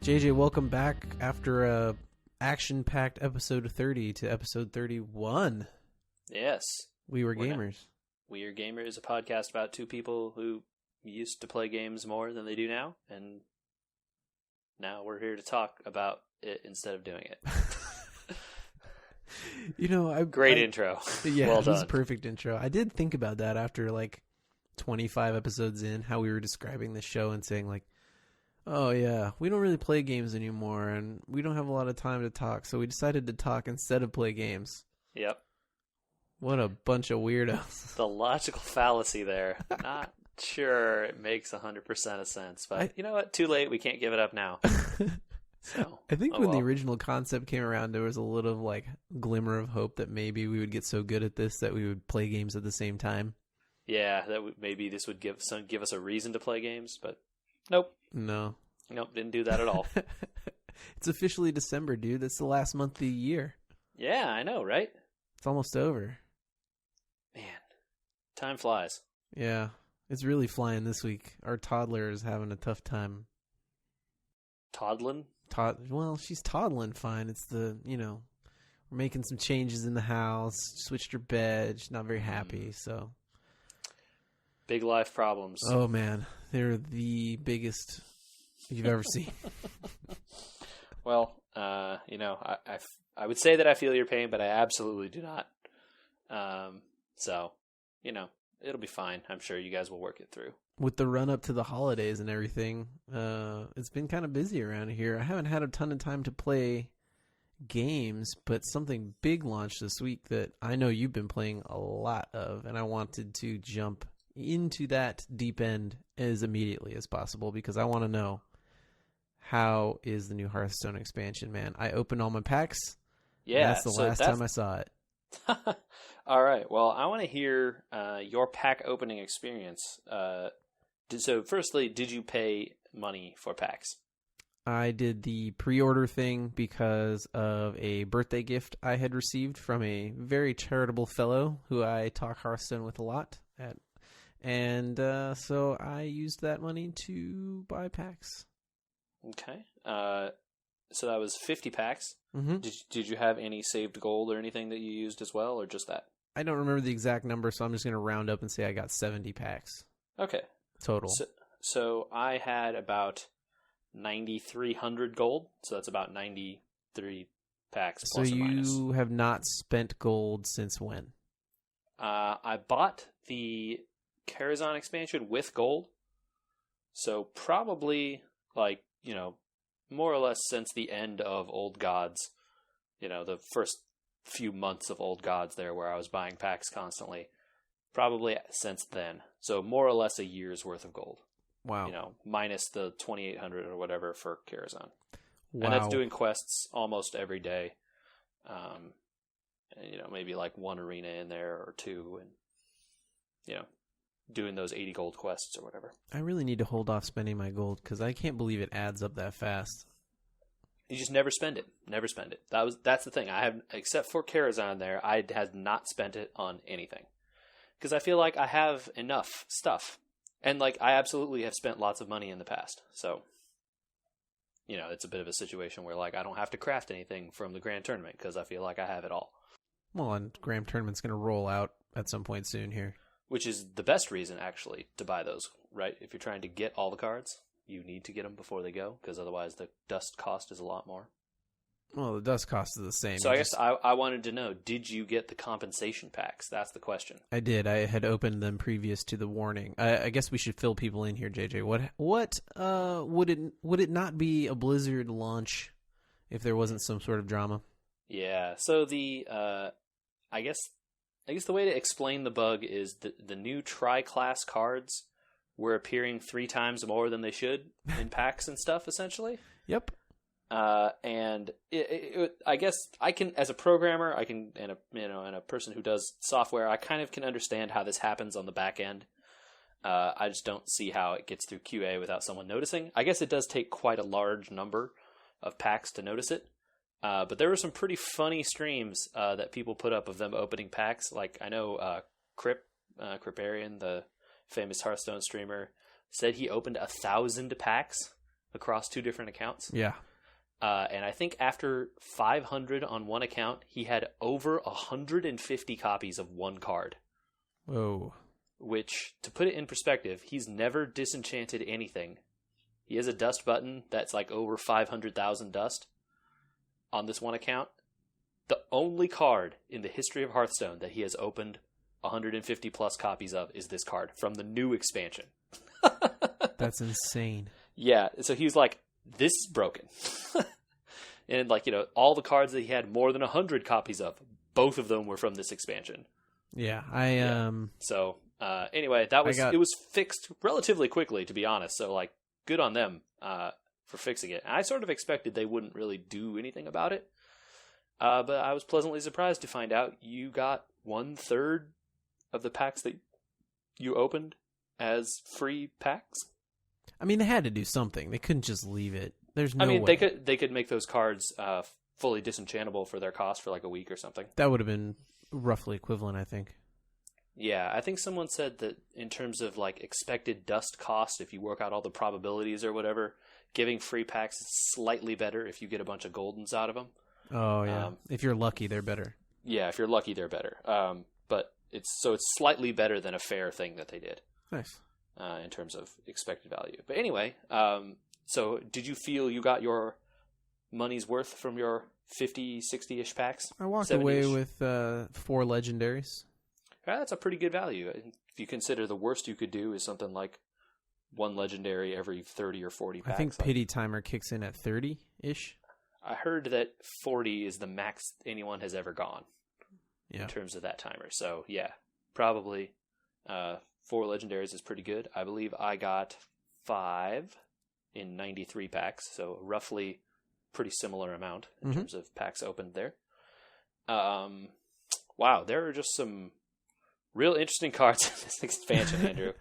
JJ, welcome back after a action-packed episode 30 to episode 31. Yes. We Were Gamers. We Are Gamers is a podcast about two people who used to play games more than they do now, and now we're here to talk about it instead of doing it. Great intro. Yeah, well it was done. a perfect intro. I did think about that after like 25 episodes in, how we were describing the show and saying like, oh yeah, we don't really play games anymore and we don't have a lot of time to talk, so we decided to talk instead of play games. Yep. What a bunch of weirdos. The logical fallacy there. Not sure it makes 100% of sense, but you know what? Too late. We can't give it up now. So, I think when the original concept came around, there was a little like glimmer of hope that maybe we would get so good at this that we would play games at the same time. Yeah, maybe this would give us a reason to play games, but nope. Nope, didn't do that at all. It's officially December, dude. That's the last month of the year. Yeah, I know, right? It's almost over. Man, time flies. Yeah, it's really flying this week. Our toddler is having a tough time. Toddling? Well, she's toddling fine. It's we're making some changes in the house, switched her bed. She's not very happy, so. Big life problems. Oh, man. They're the biggest you've ever seen. Well, I would say that I feel your pain, but I absolutely do not. So, it'll be fine. I'm sure you guys will work it through. With the run up to the holidays and everything, it's been kind of busy around here. I haven't had a ton of time to play games, but something big launched this week that I know you've been playing a lot of, and I wanted to jump into that deep end as immediately as possible because I want to know, how is the new Hearthstone expansion, man? I opened all my packs. Yeah, that's the last time I saw it. All right. Well, I want to hear your pack opening experience. So, firstly, did you pay money for packs? I did the pre-order thing because of a birthday gift I had received from a very charitable fellow who I talk Hearthstone with a lot at. And so I used that money to buy packs. Okay. So that was 50 packs. Mm-hmm. Did you have any saved gold or anything that you used as well, or just that? I don't remember the exact number, so I'm just going to round up and say I got 70 packs. Okay. Total. So I had about 9,300 gold, so that's about 93 packs plus or minus. So you have not spent gold since when? I bought the Karazhan expansion with gold, so probably more or less since the end of Old Gods, the first few months of Old Gods there where I was buying packs constantly, probably since then. So more or less a year's worth of gold. Wow. Minus the 2,800 or whatever for Karazhan. Wow. And that's doing quests almost every day. Maybe like one arena in there or two, and doing those 80 gold quests or whatever. I really need to hold off spending my gold because I can't believe it adds up that fast. You just never spend it. Never spend it. That's the thing. I have, except for Karazhan there, I have not spent it on anything. Because I feel like I have enough stuff. And I absolutely have spent lots of money in the past. So, it's a bit of a situation where I don't have to craft anything from the Grand Tournament because I feel like I have it all. Well, and Grand Tournament's going to roll out at some point soon here. Which is the best reason, actually, to buy those, right? If you're trying to get all the cards, you need to get them before they go, because otherwise the dust cost is a lot more. Well, the dust cost is the same. So I wanted to know, did you get the compensation packs? That's the question. I did. I had opened them previous to the warning. I guess we should fill people in here, JJ. What would it not be a Blizzard launch if there wasn't some sort of drama? Yeah. So I guess the way to explain the bug is the new tri-class cards were appearing 3 times more than they should in packs and stuff, essentially. Yep. And I guess I can, as a programmer, and a person who does software, I kind of can understand how this happens on the back end. I just don't see how it gets through QA without someone noticing. I guess it does take quite a large number of packs to notice it. But there were some pretty funny streams that people put up of them opening packs. Like, I know Cripparian, the famous Hearthstone streamer, said he opened 1,000 packs across 2 different accounts. Yeah. And I think after 500 on one account, he had over 150 copies of one card. Whoa. Which, to put it in perspective, he's never disenchanted anything. He has a dust button that's like over 500,000 dust on this one account. The only card in the history of Hearthstone that he has opened 150 plus copies of is this card from the new expansion. That's insane. Yeah, so he was like, this is broken. And like, all the cards that he had more than 100 copies of, both of them were from this expansion. Yeah, So anyway, it was fixed relatively quickly, to be honest. So like, good on them for fixing it. And I sort of expected they wouldn't really do anything about it, but I was pleasantly surprised to find out you got 1/3 of the packs that you opened as free packs. I mean, they had to do something. They couldn't just leave it. There's no way. They could make those cards fully disenchantable for their cost for like a week or something. That would have been roughly equivalent, I think. Yeah, I think someone said that in terms of like expected dust cost, if you work out all the probabilities or whatever, giving free packs is slightly better if you get a bunch of goldens out of them. Oh yeah, if you're lucky, they're better. Yeah, if you're lucky, they're better. But it's slightly better than a fair thing that they did. Nice. In terms of expected value. But anyway, so did you feel you got your money's worth from your 50, 60-ish packs? I walked away with 4 legendaries. That's a pretty good value. If you consider the worst you could do is something like 1 legendary every 30 or 40 packs. I think Pity Timer kicks in at 30-ish. I heard that 40 is the max anyone has ever gone in terms of that timer. So, yeah, probably 4 legendaries is pretty good. I believe I got 5 in 93 packs, so roughly pretty similar amount in terms of packs opened there. Wow, there are just some real interesting cards in this expansion, Andrew.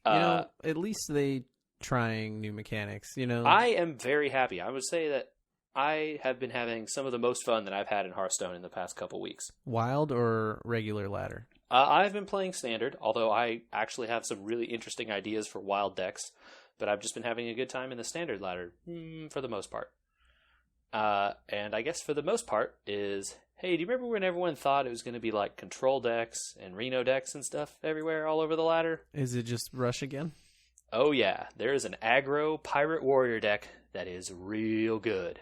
At least they trying new mechanics, I am very happy. I would say that I have been having some of the most fun that I've had in Hearthstone in the past couple weeks. Wild or regular ladder? I've been playing standard, although I actually have some really interesting ideas for wild decks, but I've just been having a good time in the standard ladder for the most part. And I guess for the most part is, hey, do you remember when everyone thought it was going to be like control decks and Reno decks and stuff everywhere all over the ladder? Is it just Rush again? Oh yeah, there is an aggro pirate warrior deck that is real good.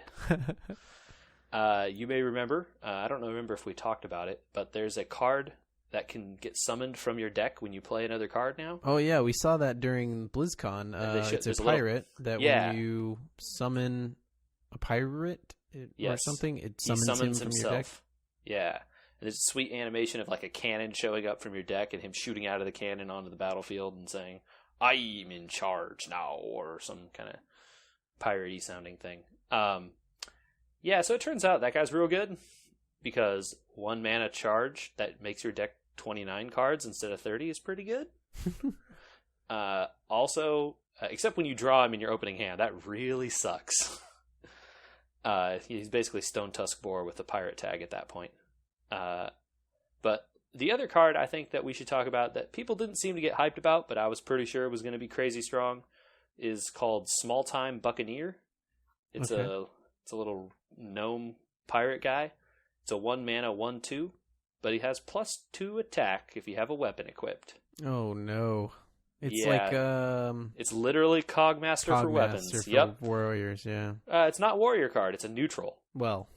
You may remember, I don't remember if we talked about it, but there's a card that can get summoned from your deck when you play another card now. Oh yeah, we saw that during BlizzCon. It's a pirate that when you summon a pirate or something, it summons him from your deck. Yeah. And there's a sweet animation of like a cannon showing up from your deck and him shooting out of the cannon onto the battlefield and saying, I'm in charge now, or some kind of piratey sounding thing. Yeah, so it turns out that guy's real good because 1 mana charge that makes your deck 29 cards instead of 30 is pretty good. Also, except when you draw him in your opening hand, that really sucks. He's basically Stone Tusk Boar with the pirate tag at that point. But the other card I think that we should talk about that people didn't seem to get hyped about, but I was pretty sure was going to be crazy strong, is called Small Time Buccaneer. It's a little gnome pirate guy. It's a 1 mana 1/2, but he has +2 attack if you have a weapon equipped. Oh no. It's it's literally Cogmaster for weapons. For warriors, yeah. It's not warrior card, it's a neutral. Well.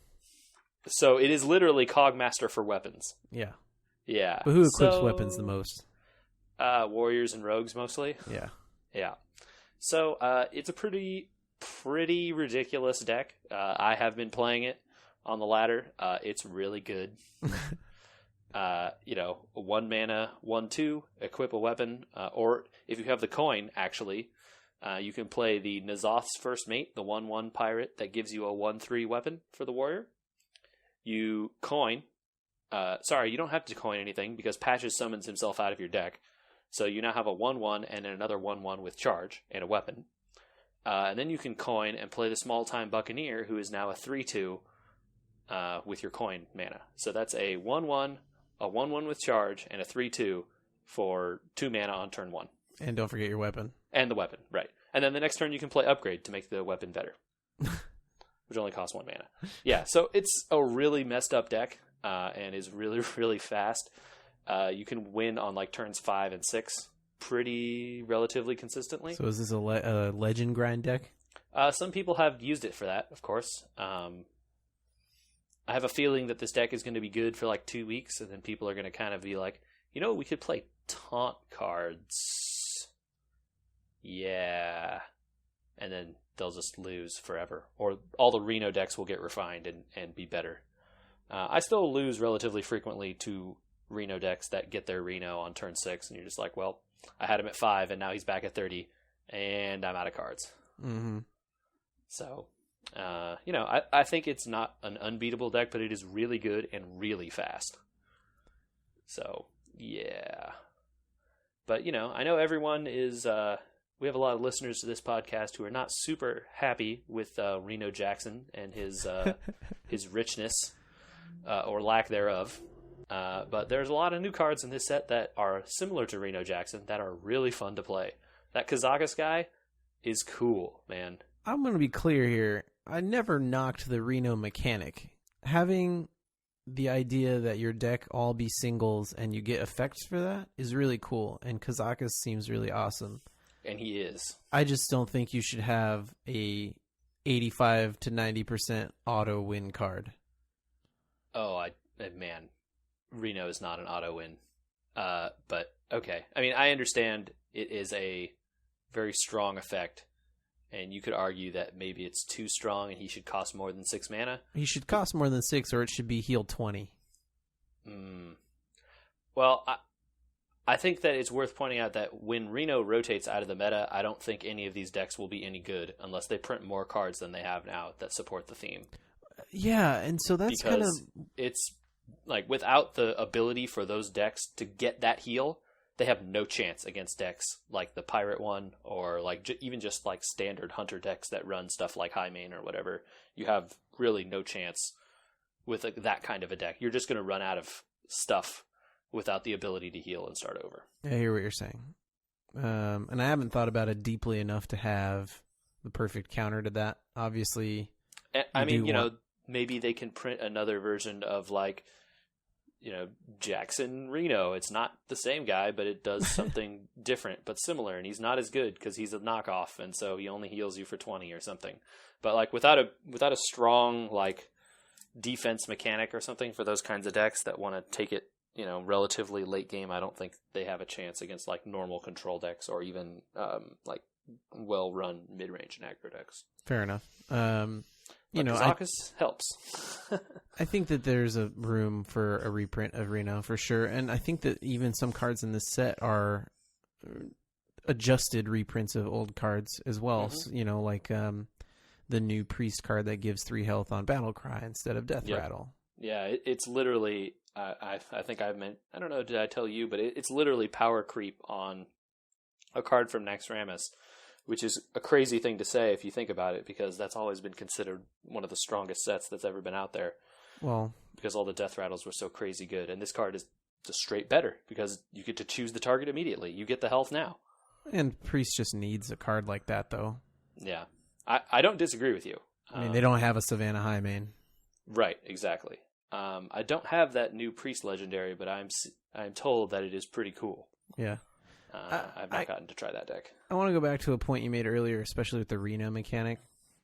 So it is literally Cogmaster for weapons. Yeah. Yeah. But who equips weapons the most? Warriors and rogues mostly. Yeah. Yeah. So it's a pretty ridiculous deck. I have been playing it on the ladder. It's really good. 1 mana 1/2, equip a weapon, or if you have the coin, actually, you can play the N'Zoth's First Mate, the 1/1 pirate that gives you a 1/3 weapon for the warrior. You coin. You don't have to coin anything because Patches summons himself out of your deck. So you now have a 1/1 and then another 1/1 with charge and a weapon. And then you can coin and play the Small Time Buccaneer, who is now a 3/2 with your coin mana. So that's a 1/1, a 1/1 with charge, and a 3/2 for 2 mana on turn 1. And don't forget your weapon. And the weapon, right. And then the next turn you can play Upgrade to make the weapon better, which only costs 1 mana. Yeah, so it's a really messed up deck, and is really, really fast. You can win on like turns 5 and 6 pretty relatively consistently. So is this a legend grind deck? Some people have used it for that, of course. I have a feeling that this deck is going to be good for like 2 weeks, and then people are going to kind of be like, we could play taunt cards. Yeah. And then they'll just lose forever. Or all the Reno decks will get refined and be better. I still lose relatively frequently to Reno decks that get their Reno on turn 6, and you're just like, well, I had him at 5, and now he's back at 30, and I'm out of cards. Mm-hmm. So, I think it's not an unbeatable deck, but it is really good and really fast. So, yeah. But, I know everyone is... we have a lot of listeners to this podcast who are not super happy with Reno Jackson and his his richness, or lack thereof. But there's a lot of new cards in this set that are similar to Reno Jackson that are really fun to play. That Kazakus guy is cool, man. I'm going to be clear here. I never knocked the Reno mechanic. Having the idea that your deck all be singles and you get effects for that is really cool, and Kazakus seems really awesome. And he is. I just don't think you should have a 85 to 90% auto win card. Oh, man. Reno is not an auto win. But, okay. I mean, I understand it is a very strong effect, and you could argue that maybe it's too strong and he should cost more than 6 mana. He should cost more than 6, or it should be healed 20. Well, I think that it's worth pointing out that when Reno rotates out of the meta, I don't think any of these decks will be any good unless they print more cards than they have now that support the theme. Yeah, and so that's kind of... It's like, without the ability for those decks to get that heal, they have no chance against decks like the Pirate one, or like even just like standard Hunter decks that run stuff like High Main or whatever. You have really no chance with that kind of a deck. You're just going to run out of stuff without the ability to heal and start over. I hear what you're saying. And I haven't thought about it deeply enough to have the perfect counter to that. Obviously, I mean, maybe they can print another version of like, Jackson Reno. It's not the same guy, but it does something different but similar, and he's not as good because he's a knockoff, and so he only heals you for 20 or something. But like without a strong like defense mechanic or something for those kinds of decks that want to take it, relatively late game, I don't think they have a chance against like normal control decks or even like well-run mid-range and aggro decks. Fair enough. Kazakus helps. I think that there's a room for a reprint of Reno for sure, and I think that even some cards in this set are adjusted reprints of old cards as well. Mm-hmm. So, like the new Priest card that gives 3 health on Battle Cry instead of Death Rattle. Yeah, it's literally. I think I meant. I don't know. Did I tell you? But it's literally power creep on a card from Naxxramas, which is a crazy thing to say if you think about it, because that's always been considered one of the strongest sets that's ever been out there. Well, because all the Death Rattles were so crazy good, and this card is just straight better because you get to choose the target immediately. You get the health now. And Priest just needs a card like that, though. Yeah, I don't disagree with you. I mean, they don't have a Savannah High main. Right, exactly. I don't have that new Priest legendary, but I'm told that it is pretty cool. Yeah. I've not gotten to try that deck. I want to go back to a point you made earlier, especially with the Reno mechanic.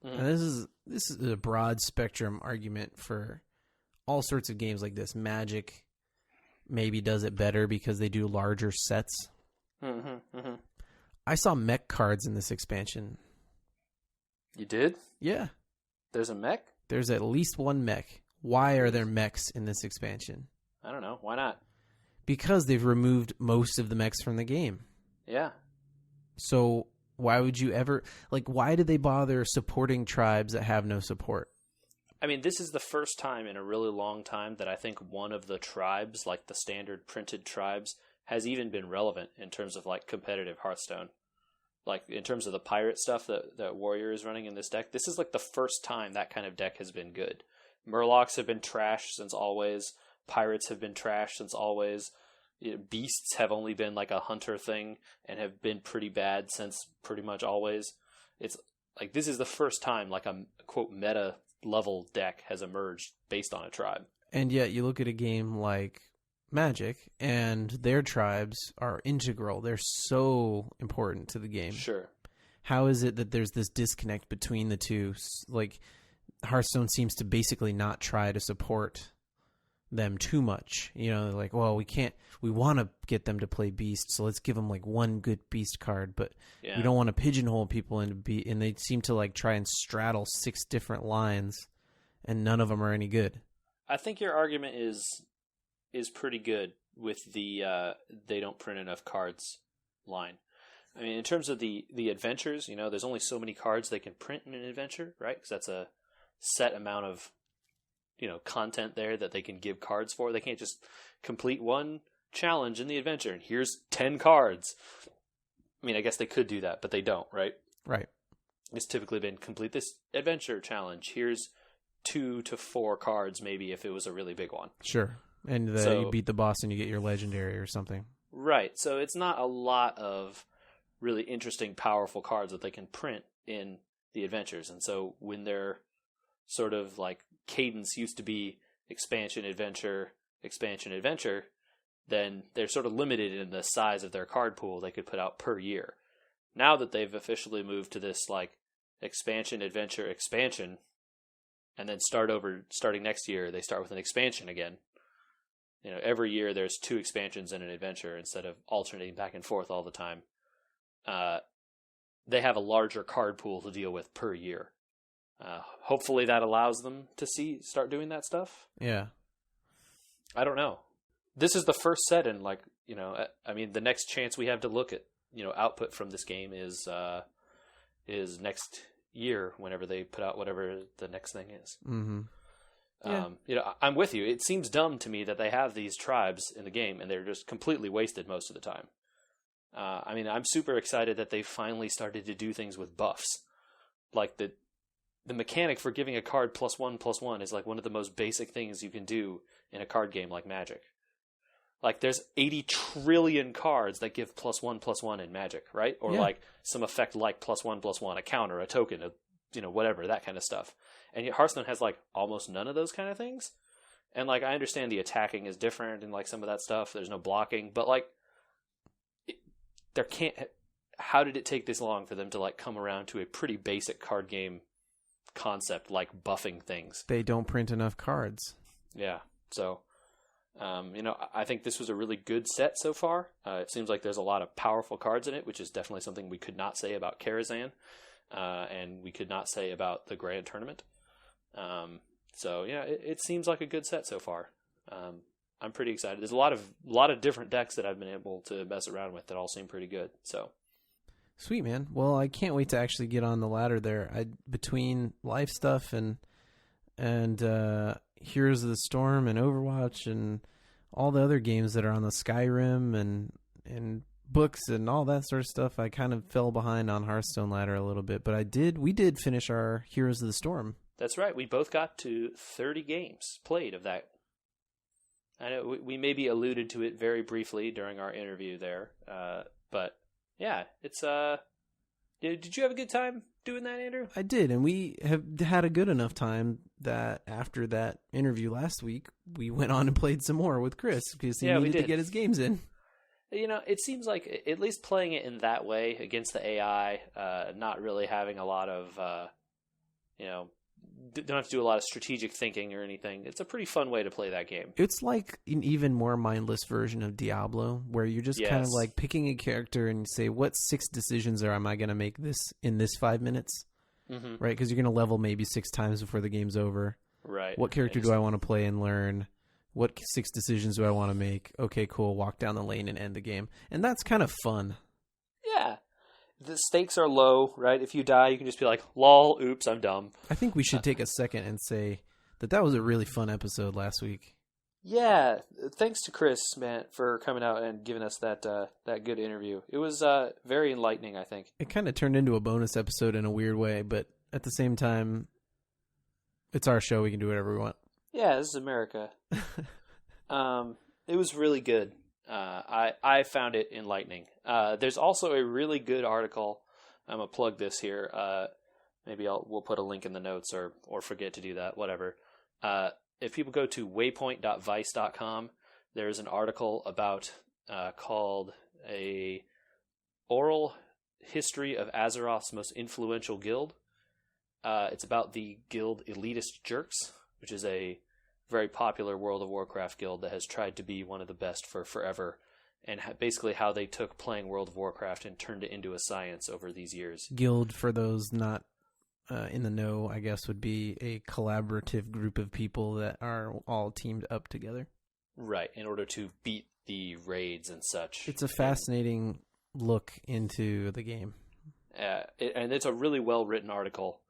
Mm-hmm. And this is a broad spectrum argument for all sorts of games like this. Magic maybe does it better because they do larger sets. Mm-hmm. Mm-hmm. I saw mech cards in this expansion. You did? Yeah. There's a mech? There's at least one mech. Why are there mechs in this expansion? I don't know. Why not? Because they've removed most of the mechs from the game. Yeah. So why would you ever... why did they bother supporting tribes that have no support? I mean, this is the first time in a really long time that I think one of the tribes, like the standard printed tribes, has even been relevant in terms of, competitive Hearthstone. In terms of the pirate stuff that Warrior is running in this deck, this is, the first time that kind of deck has been good. Murlocs have been trash since always. Pirates have been trash since always. beasts have only been like a hunter thing and have been pretty bad since pretty much always. It's like this is the first time like a quote meta level deck has emerged based on a tribe. And yet you look at a game like Magic, and their tribes are integral. They're so important to the game. Sure. How is it that there's this disconnect between the two? Like, Hearthstone seems to basically not try to support them too much. You know, like, well, we want to get them to play Beast, so let's give them like one good Beast card, but we don't want to pigeonhole people into Beast, and they seem to like try and straddle 6 different lines, and none of them are any good. I think your argument is pretty good with the they don't print enough cards line. I mean, in terms of the adventures, you know, there's only so many cards they can print in an adventure, right? Because that's a set amount of, you know, content there that they can give cards for. They can't just complete one challenge in the adventure and here's 10 cards. I mean, I guess they could do that, but they don't, right? Right. It's typically been complete this adventure challenge. Here's 2 to 4 cards, maybe, if it was a really big one. Sure. And you beat the boss and you get your legendary or something. Right. So it's not a lot of really interesting, powerful cards that they can print in the adventures. And so when their sort of like cadence used to be expansion, adventure, then they're sort of limited in the size of their card pool they could put out per year. Now that they've officially moved to this like expansion, adventure, expansion, and then starting next year, they start with an expansion again. You know, every year there's 2 expansions and an adventure instead of alternating back and forth all the time. They have a larger card pool to deal with per year. Hopefully that allows them to start doing that stuff. Yeah. I don't know. This is the first set, and like, you know, I mean, the next chance we have to look at, you know, output from this game is next year whenever they put out whatever the next thing is. Mm-hmm. Yeah. You know, I'm with you. It seems dumb to me that they have these tribes in the game and they're just completely wasted most of the time. I mean, I'm super excited that they finally started to do things with buffs. Like the mechanic for giving a card +1/+1 is like one of the most basic things you can do in a card game like Magic. Like there's 80 trillion cards that give +1/+1 in Magic, right? Or like some effect like +1/+1, a counter, a token, you know, whatever, that kind of stuff. And yet Hearthstone has like almost none of those kind of things. And like I understand the attacking is different and like some of that stuff. There's no blocking, but like how did it take this long for them to like come around to a pretty basic card game concept like buffing things? They don't print enough cards. Yeah. So, you know, I think this was a really good set so far. It seems like there's a lot of powerful cards in it, which is definitely something we could not say about Karazhan. And we could not say about the Grand Tournament. So yeah, it seems like a good set so far. I'm pretty excited. There's a lot of different decks that I've been able to mess around with that all seem pretty good. So sweet, man. Well, I can't wait to actually get on the ladder there. Between life stuff and Heroes of the Storm and Overwatch and all the other games that are on the Skyrim and books and all that sort of stuff, I kind of fell behind on Hearthstone ladder a little bit, but we did finish our Heroes of the Storm. That's right. We both got to 30 games played of that. I know we maybe alluded to it very briefly during our interview there, but yeah, it's did you have a good time doing that, Andrew? I did, and we have had a good enough time that after that interview last week, we went on and played some more with Chris because he needed to get his games in. You know, it seems like at least playing it in that way against the AI, not really having a lot of, you know, don't have to do a lot of strategic thinking or anything. It's a pretty fun way to play that game. It's like an even more mindless version of Diablo, where you're just kind of like picking a character and say, what 6 decisions am I going to make in this 5 minutes? Mm-hmm. Right? Because you're going to level maybe 6 times before the game's over. Right. What character do I want to play and learn? What 6 decisions do I want to make? Okay, cool. Walk down the lane and end the game. And that's kind of fun. Yeah. The stakes are low, right? If you die, you can just be like, lol, oops, I'm dumb. I think we should take a second and say that was a really fun episode last week. Yeah. Thanks to Chris, man, for coming out and giving us that good interview. It was very enlightening, I think. It kind of turned into a bonus episode in a weird way, but at the same time, it's our show. We can do whatever we want. Yeah, this is America. It was really good. I found it enlightening. There's also a really good article. I'm gonna plug this here. Maybe we'll put a link in the notes or forget to do that. Whatever. If people go to waypoint.vice.com, there's an article about called a oral history of Azeroth's most influential guild. It's about the guild Elitist Jerks, which is a very popular World of Warcraft guild that has tried to be one of the best for forever, and basically how they took playing World of Warcraft and turned it into a science over these years. Guild, for those not in the know, I guess, would be a collaborative group of people that are all teamed up together. Right, in order to beat the raids and such. It's a fascinating look into the game. And it's a really well-written article.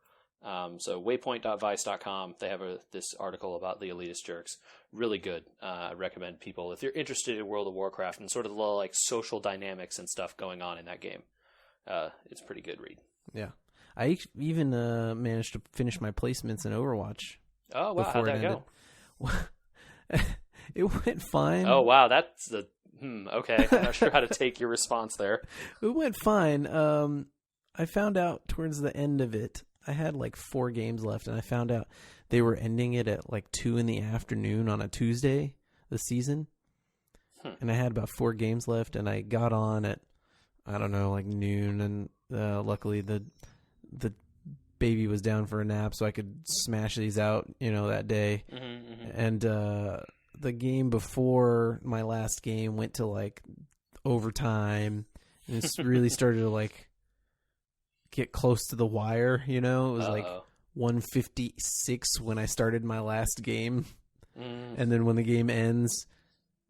So waypoint.vice.com, they have this article about the Elitist Jerks. Really good. I recommend people, if you're interested in World of Warcraft and sort of the like social dynamics and stuff going on in that game, it's a pretty good read. Yeah. I even managed to finish my placements in Overwatch. Oh, wow. How'd that go? It went fine. Oh, wow. That's okay. I'm not sure how to take your response there. It went fine. I found out towards the end of it, I had like 4 games left, and I found out they were ending it at like 2 p.m. on a Tuesday, the season. And I had about 4 games left, and I got on at, I don't know, like noon, and luckily the baby was down for a nap, so I could smash these out, that day. And the game before my last game went to like overtime, and it really started to like get close to the wire. It was like 1:56 when I started my last game, and then when the game ends,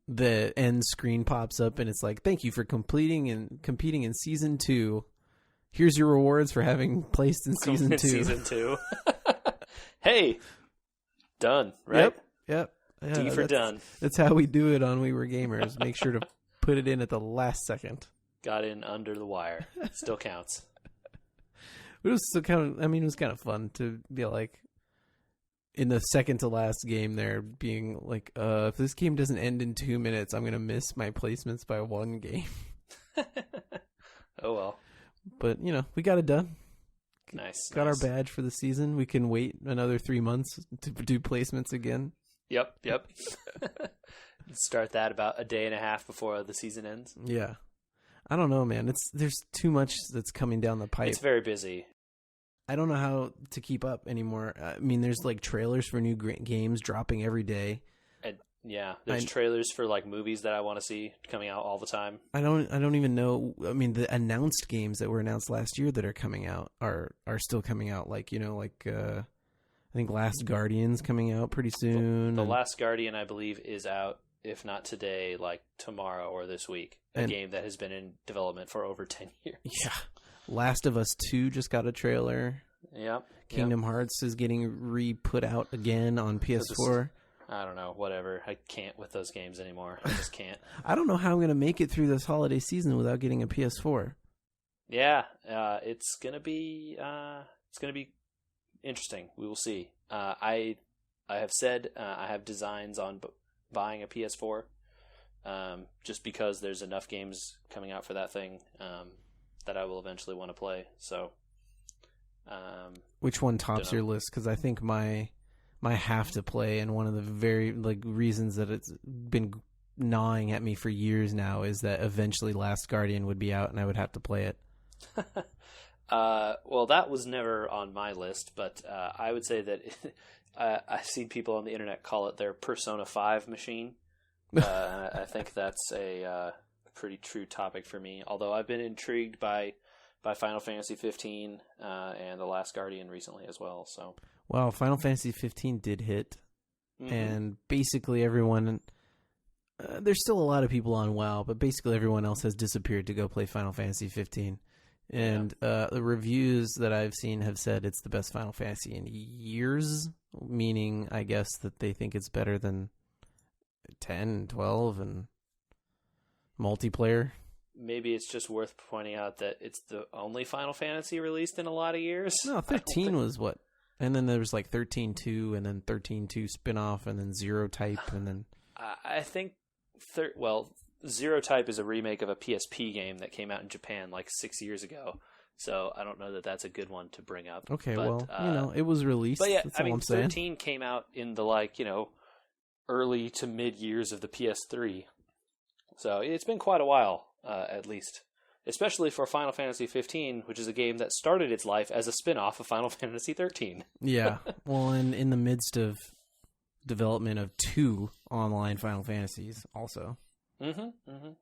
the end screen pops up, and it's like, "Thank you for completing and competing in season 2. Here's your rewards for having placed in season 2. Season 2. Hey, done, right? Yep. Yeah, D for done. That's how we do it on We Were Gamers. Make sure to put it in at the last second. Got in under the wire. Still counts. It was so it was kind of fun to be like in the second to last game there, being like, if this game doesn't end in 2 minutes, I'm going to miss my placements by 1 game. Oh, well. But, we got it done. Nice. Got our badge for the season. We can wait another 3 months to do placements again. Yep. Start that about a day and a half before the season ends. Yeah. I don't know, man. There's too much that's coming down the pipe. It's very busy. I don't know how to keep up anymore. I mean, there's like trailers for new games dropping every day. And there's trailers for like movies that I want to see coming out all the time. I don't even know. I mean, the announced games that were announced last year that are coming out are still coming out. Like, I think Last Guardian's coming out pretty soon. The Last Guardian, I believe, is out, if not today, like tomorrow or this week. A game that has been in development for over 10 years. Yeah. Last of Us 2 just got a trailer. Yep. Kingdom Hearts is getting re-put out again on PS4. I don't know, whatever. I can't with those games anymore. I just can't. I don't know how I'm going to make it through this holiday season without getting a PS4. Yeah, it's going to be interesting. We will see. I have said I have designs on buying a PS4, just because there's enough games coming out for that thing that I will eventually want to play. So, which one tops your list? Because I think my have to play, and one of the very reasons that it's been gnawing at me for years now is that eventually Last Guardian would be out, and I would have to play it. Well, that was never on my list, but I would say that I've seen people on the internet call it their Persona 5 machine. I think that's a pretty true topic for me, although I've been intrigued by Final Fantasy 15 and The Last Guardian recently as well. So, well, Final Fantasy 15 did hit, and basically everyone... there's still a lot of people on WoW, but basically everyone else has disappeared to go play Final Fantasy 15. And the reviews that I've seen have said it's the best Final Fantasy in years, meaning, I guess, that they think it's better than 10 and 12 and multiplayer. Maybe it's just worth pointing out that it's the only Final Fantasy released in a lot of years. No, 13 was what? And then there was like 13.2 and then 13.2 spin-off and then Zero Type and then... I think... Zero Type is a remake of a PSP game that came out in Japan like 6 years ago. So I don't know that that's a good one to bring up. Okay, but, well, it was released. But yeah, that's all I'm saying. 13 came out in the early to mid years of the PS3. So it's been quite a while, at least. Especially for Final Fantasy 15, which is a game that started its life as a spin-off of Final Fantasy 13. Yeah, well, in the midst of development of 2 online Final Fantasies also.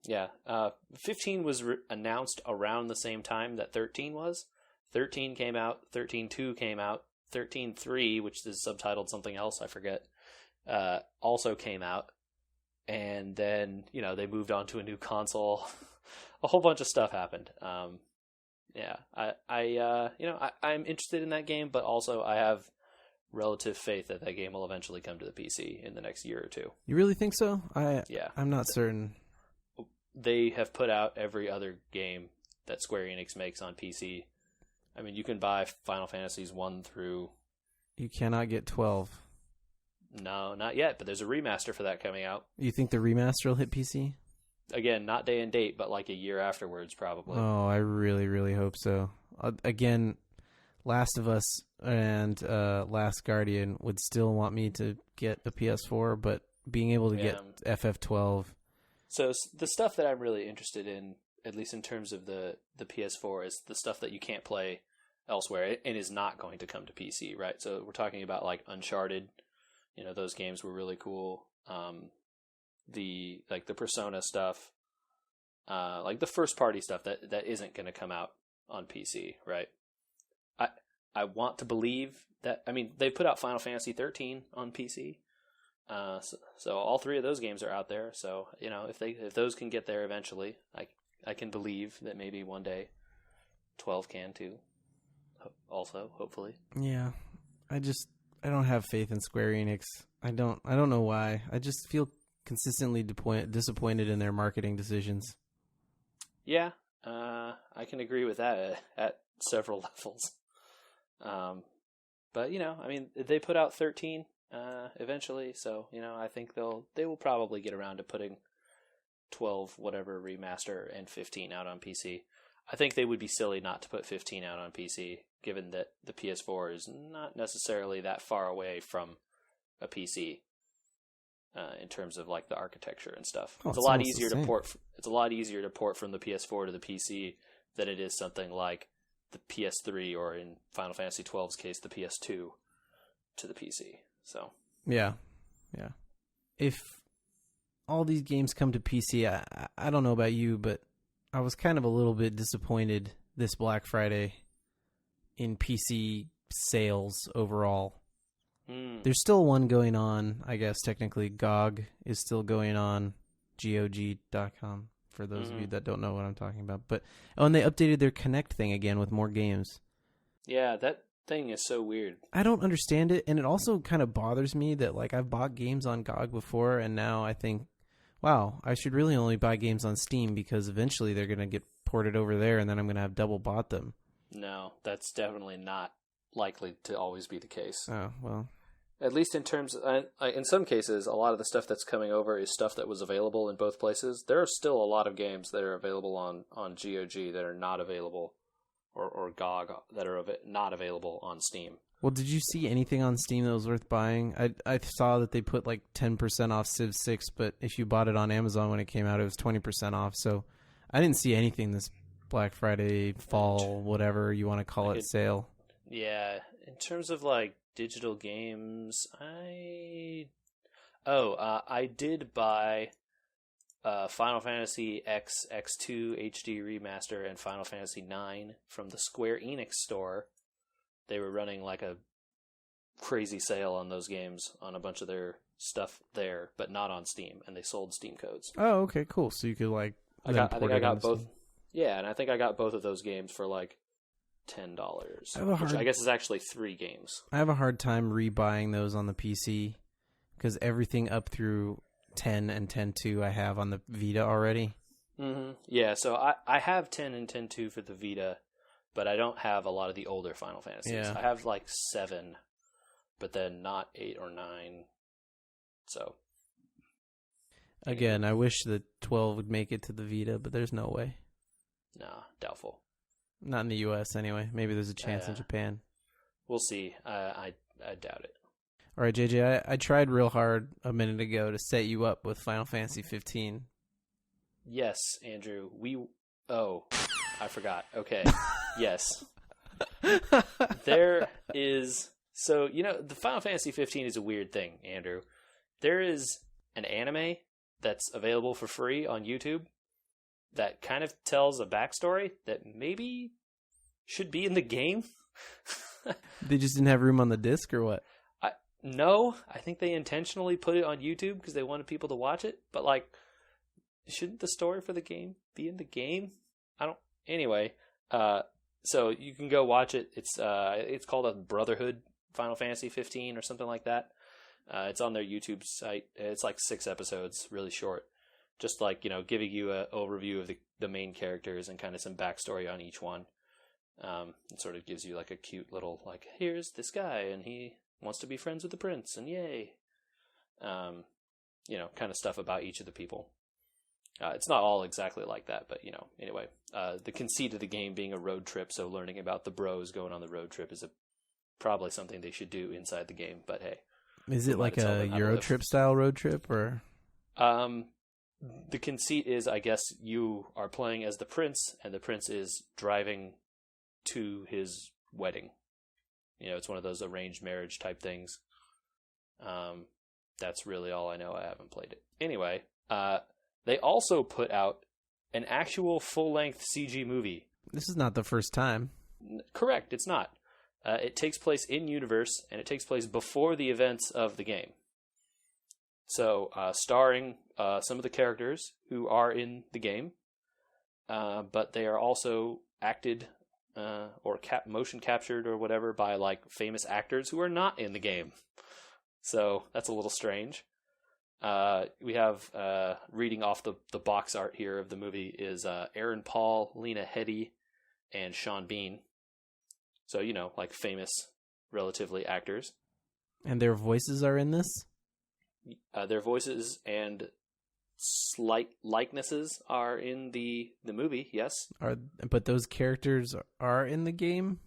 Yeah. 15 was announced around the same time that 13 was. 13 came out, 13.2 came out, 13.3, which is subtitled something else, I forget, also came out. And then, they moved on to a new console. A whole bunch of stuff happened. Yeah, I'm interested in that game, but also I have relative faith that that game will eventually come to the PC in the next year or two. You really think so? Yeah. I'm not certain. They have put out every other game that Square Enix makes on PC. I mean, you can buy Final Fantasies 1 through... You cannot get 12. No, not yet, but there's a remaster for that coming out. You think the remaster will hit PC? Again, not day and date, but like a year afterwards, probably. Oh, I really, really hope so. Again, Last of Us and Last Guardian would still want me to get a PS4, but being able to get FF12. So the stuff that I'm really interested in, at least in terms of the PS4, is the stuff that you can't play elsewhere and is not going to come to PC, right? So we're talking about like Uncharted. Those games were really cool. The Persona stuff, like the first party stuff that isn't going to come out on PC, right? I want to believe that. I mean, they put out Final Fantasy 13 on PC, so all 3 of those games are out there. So if those can get there eventually, I can believe that maybe one day 12 can too. Also, hopefully. Yeah, I don't have faith in Square Enix. I don't know why. I just feel consistently disappointed in their marketing decisions. Yeah, I can agree with that at several levels. But they put out 13 eventually, so I think they will probably get around to putting 12 whatever remaster and 15 out on PC. I think they would be silly not to put 15 out on PC, given that the PS4 is not necessarily that far away from a PC in terms of like the architecture and stuff. It's a lot easier to port. It's a lot easier to port from the PS4 to the PC than it is something like the PS3 or in Final Fantasy XII's case, the PS2 to the PC. So yeah. If all these games come to PC, I don't know about you, but I was kind of a little bit disappointed this Black Friday in PC sales overall. There's still one going on, I guess technically. GOG is still going on, GOG.com, for those of you that don't know what I'm talking about. But and they updated their Connect thing again with more games. Yeah, that thing is so weird. I don't understand it, and it also kind of bothers me that like I've bought games on GOG before, and now I think, wow, I should really only buy games on Steam because eventually they're going to get ported over there, and then I'm going to have double bought them. No, that's definitely not likely to always be the case. Oh, well. At least in terms of, in some cases, a lot of the stuff that's coming over is stuff that was available in both places. There are still a lot of games that are available on GOG that are not available, or GOG that are not available on Steam. Well, did you see anything on Steam that was worth buying? I saw that they put like 10% off Civ 6, but if you bought it on Amazon when it came out, it was 20% off. So I didn't see anything this Black Friday, fall, whatever you want to call it, sale. Yeah, in terms of like digital games, I did buy Final Fantasy X X2 HD Remaster and Final Fantasy 9 from the Square Enix store. They were running like a crazy sale on those games on a bunch of their stuff there, but not on Steam, and they sold Steam codes. Oh, okay, cool. So you could like I think I got both. Steam. Yeah, and I think I got both of those games for like $10, which I guess is actually 3 games. I have a hard time rebuying those on the PC because everything up through 10 and 10.2 I have on the Vita already. Mm-hmm. Yeah, so I have 10 and 10.2 for the Vita, but I don't have a lot of the older Final Fantasies. Yeah. I have like 7, but then not 8 or 9. So Again, I wish the 12 would make it to the Vita, but there's no way. Nah, doubtful. Not in the U.S. anyway. Maybe there's a chance in Japan. We'll see. I doubt it. All right, JJ, I tried real hard a minute ago to set you up with Final Fantasy 15. Yes, Andrew. Oh, I forgot. Okay. Yes. There is... So, the Final Fantasy 15 is a weird thing, Andrew. There is an anime that's available for free on YouTube that kind of tells a backstory that maybe should be in the game. They just didn't have room on the disc or what? No, I think they intentionally put it on YouTube because they wanted people to watch it. But, shouldn't the story for the game be in the game? Anyway, so you can go watch it. It's called a Brotherhood Final Fantasy 15 or something like that. It's on their YouTube site. It's 6 episodes, really short. Just giving you an overview of the main characters and kind of some backstory on each one. It sort of gives you a cute little here's this guy and he wants to be friends with the prince and yay. Kind of stuff about each of the people. It's not all exactly like that, but anyway, the conceit of the game being a road trip, so learning about the bros going on the road trip is probably something they should do inside the game. But hey, is it like a Euro trip style road trip or? The conceit is, I guess, you are playing as the prince, and the prince is driving to his wedding. It's one of those arranged marriage type things. That's really all I know. I haven't played it. Anyway, they also put out an actual full-length CG movie. This is not the first time. Correct, it's not. It takes place in-universe, and it takes place before the events of the game. So, starring some of the characters who are in the game, but they are also acted or motion captured or whatever by famous actors who are not in the game. So that's a little strange. We have reading off the box art here of the movie is Aaron Paul, Lena Headey, and Sean Bean. So famous, relatively actors. And their voices are in this? Their voices and slight likenesses are in the movie, yes. But those characters are in the game?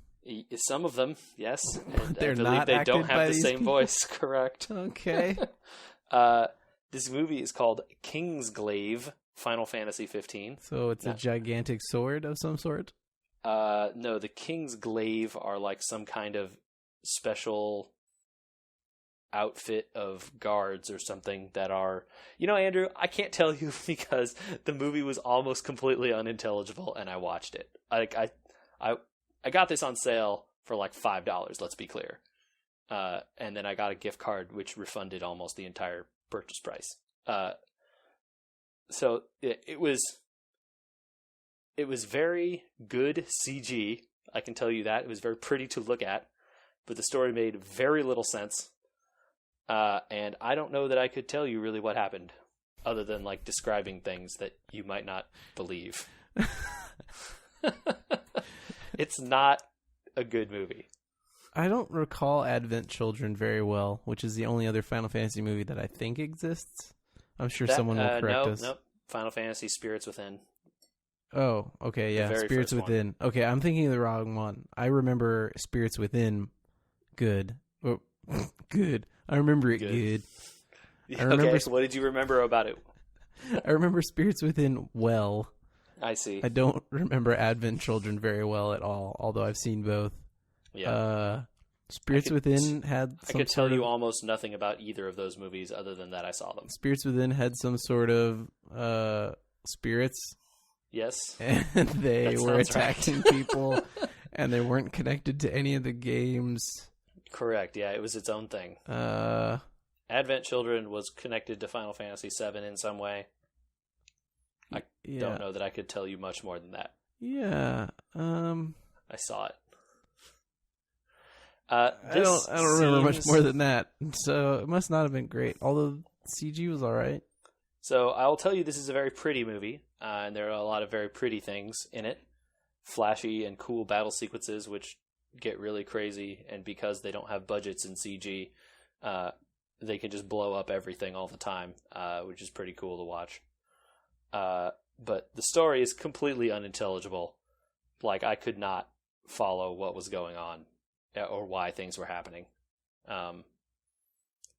Some of them, yes. And they're I believe not they don't acted have by the these same people? voice, correct. Okay. This movie is called Kingsglaive Final Fantasy 15. So it's a gigantic sword of some sort? No, the Kingsglaive are some kind of special outfit of guards or something that are... Andrew, I can't tell you because the movie was almost completely unintelligible and I watched it. I got this on sale for $5, let's be clear. And then I got a gift card which refunded almost the entire purchase price. So it was very good CG. I can tell you that. It was very pretty to look at, but the story made very little sense. And I don't know that I could tell you really what happened other than describing things that you might not believe. It's not a good movie. I don't recall Advent Children very well, which is the only other Final Fantasy movie that I think exists. I'm sure someone will correct us. Nope. Final Fantasy Spirits Within. Oh, okay, yeah, Spirits Within. One. Okay, I'm thinking of the wrong one. I remember Spirits Within good. Oh, good. I remember it good. Okay, so what did you remember about it? I remember Spirits Within well. I see. I don't remember Advent Children very well at all, although I've seen both. Yeah. Spirits Within had some I could tell you almost nothing about either of those movies other than that I saw them. Spirits Within had some sort of spirits. Yes. And they were attacking people, and they weren't connected to any of the games. Correct, yeah, it was its own thing. Advent Children was connected to Final Fantasy VII in some way. I don't know that I could tell you much more than that. Yeah. I saw it. I don't remember much more than that, so it must not have been great, although CG was alright. So I'll tell you this is a very pretty movie, and there are a lot of very pretty things in it. Flashy and cool battle sequences, which get really crazy, and because they don't have budgets in CG, they can just blow up everything all the time, which is pretty cool to watch. But the story is completely unintelligible. Like, I could not follow what was going on or why things were happening. And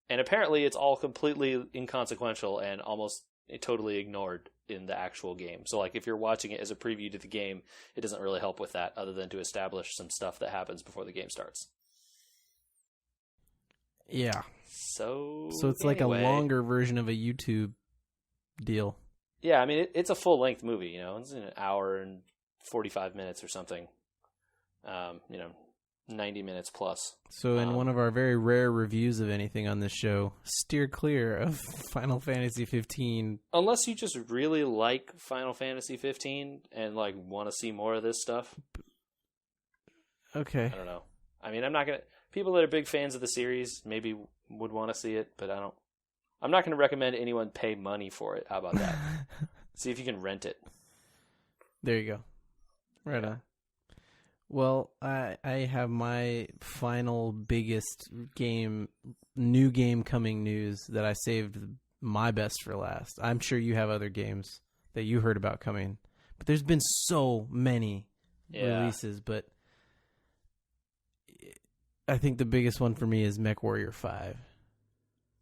apparently it's all completely inconsequential and almost totally ignored in the actual game. So, like, if you're watching it as a preview to the game, it doesn't really help with that other than to establish some stuff that happens before the game starts. Yeah. So it's like a longer version of a YouTube deal. Yeah, I mean, it's a full-length movie, you know. It's an hour and 45 minutes or something. 90 minutes plus. So in one of our very rare reviews of anything on this show, steer clear of Final Fantasy 15. Unless you just really like Final Fantasy 15 and, like, want to see more of this stuff. Okay. I don't know. I mean, I'm not going to... People that are big fans of the series maybe would want to see it, but I'm not going to recommend anyone pay money for it. How about that? See if you can rent it. There you go. Right on. Well, I have my final biggest new game coming news that I saved my best for last. I'm sure you have other games that you heard about coming, but there's been so many releases, but I think the biggest one for me is Mechwarrior 5.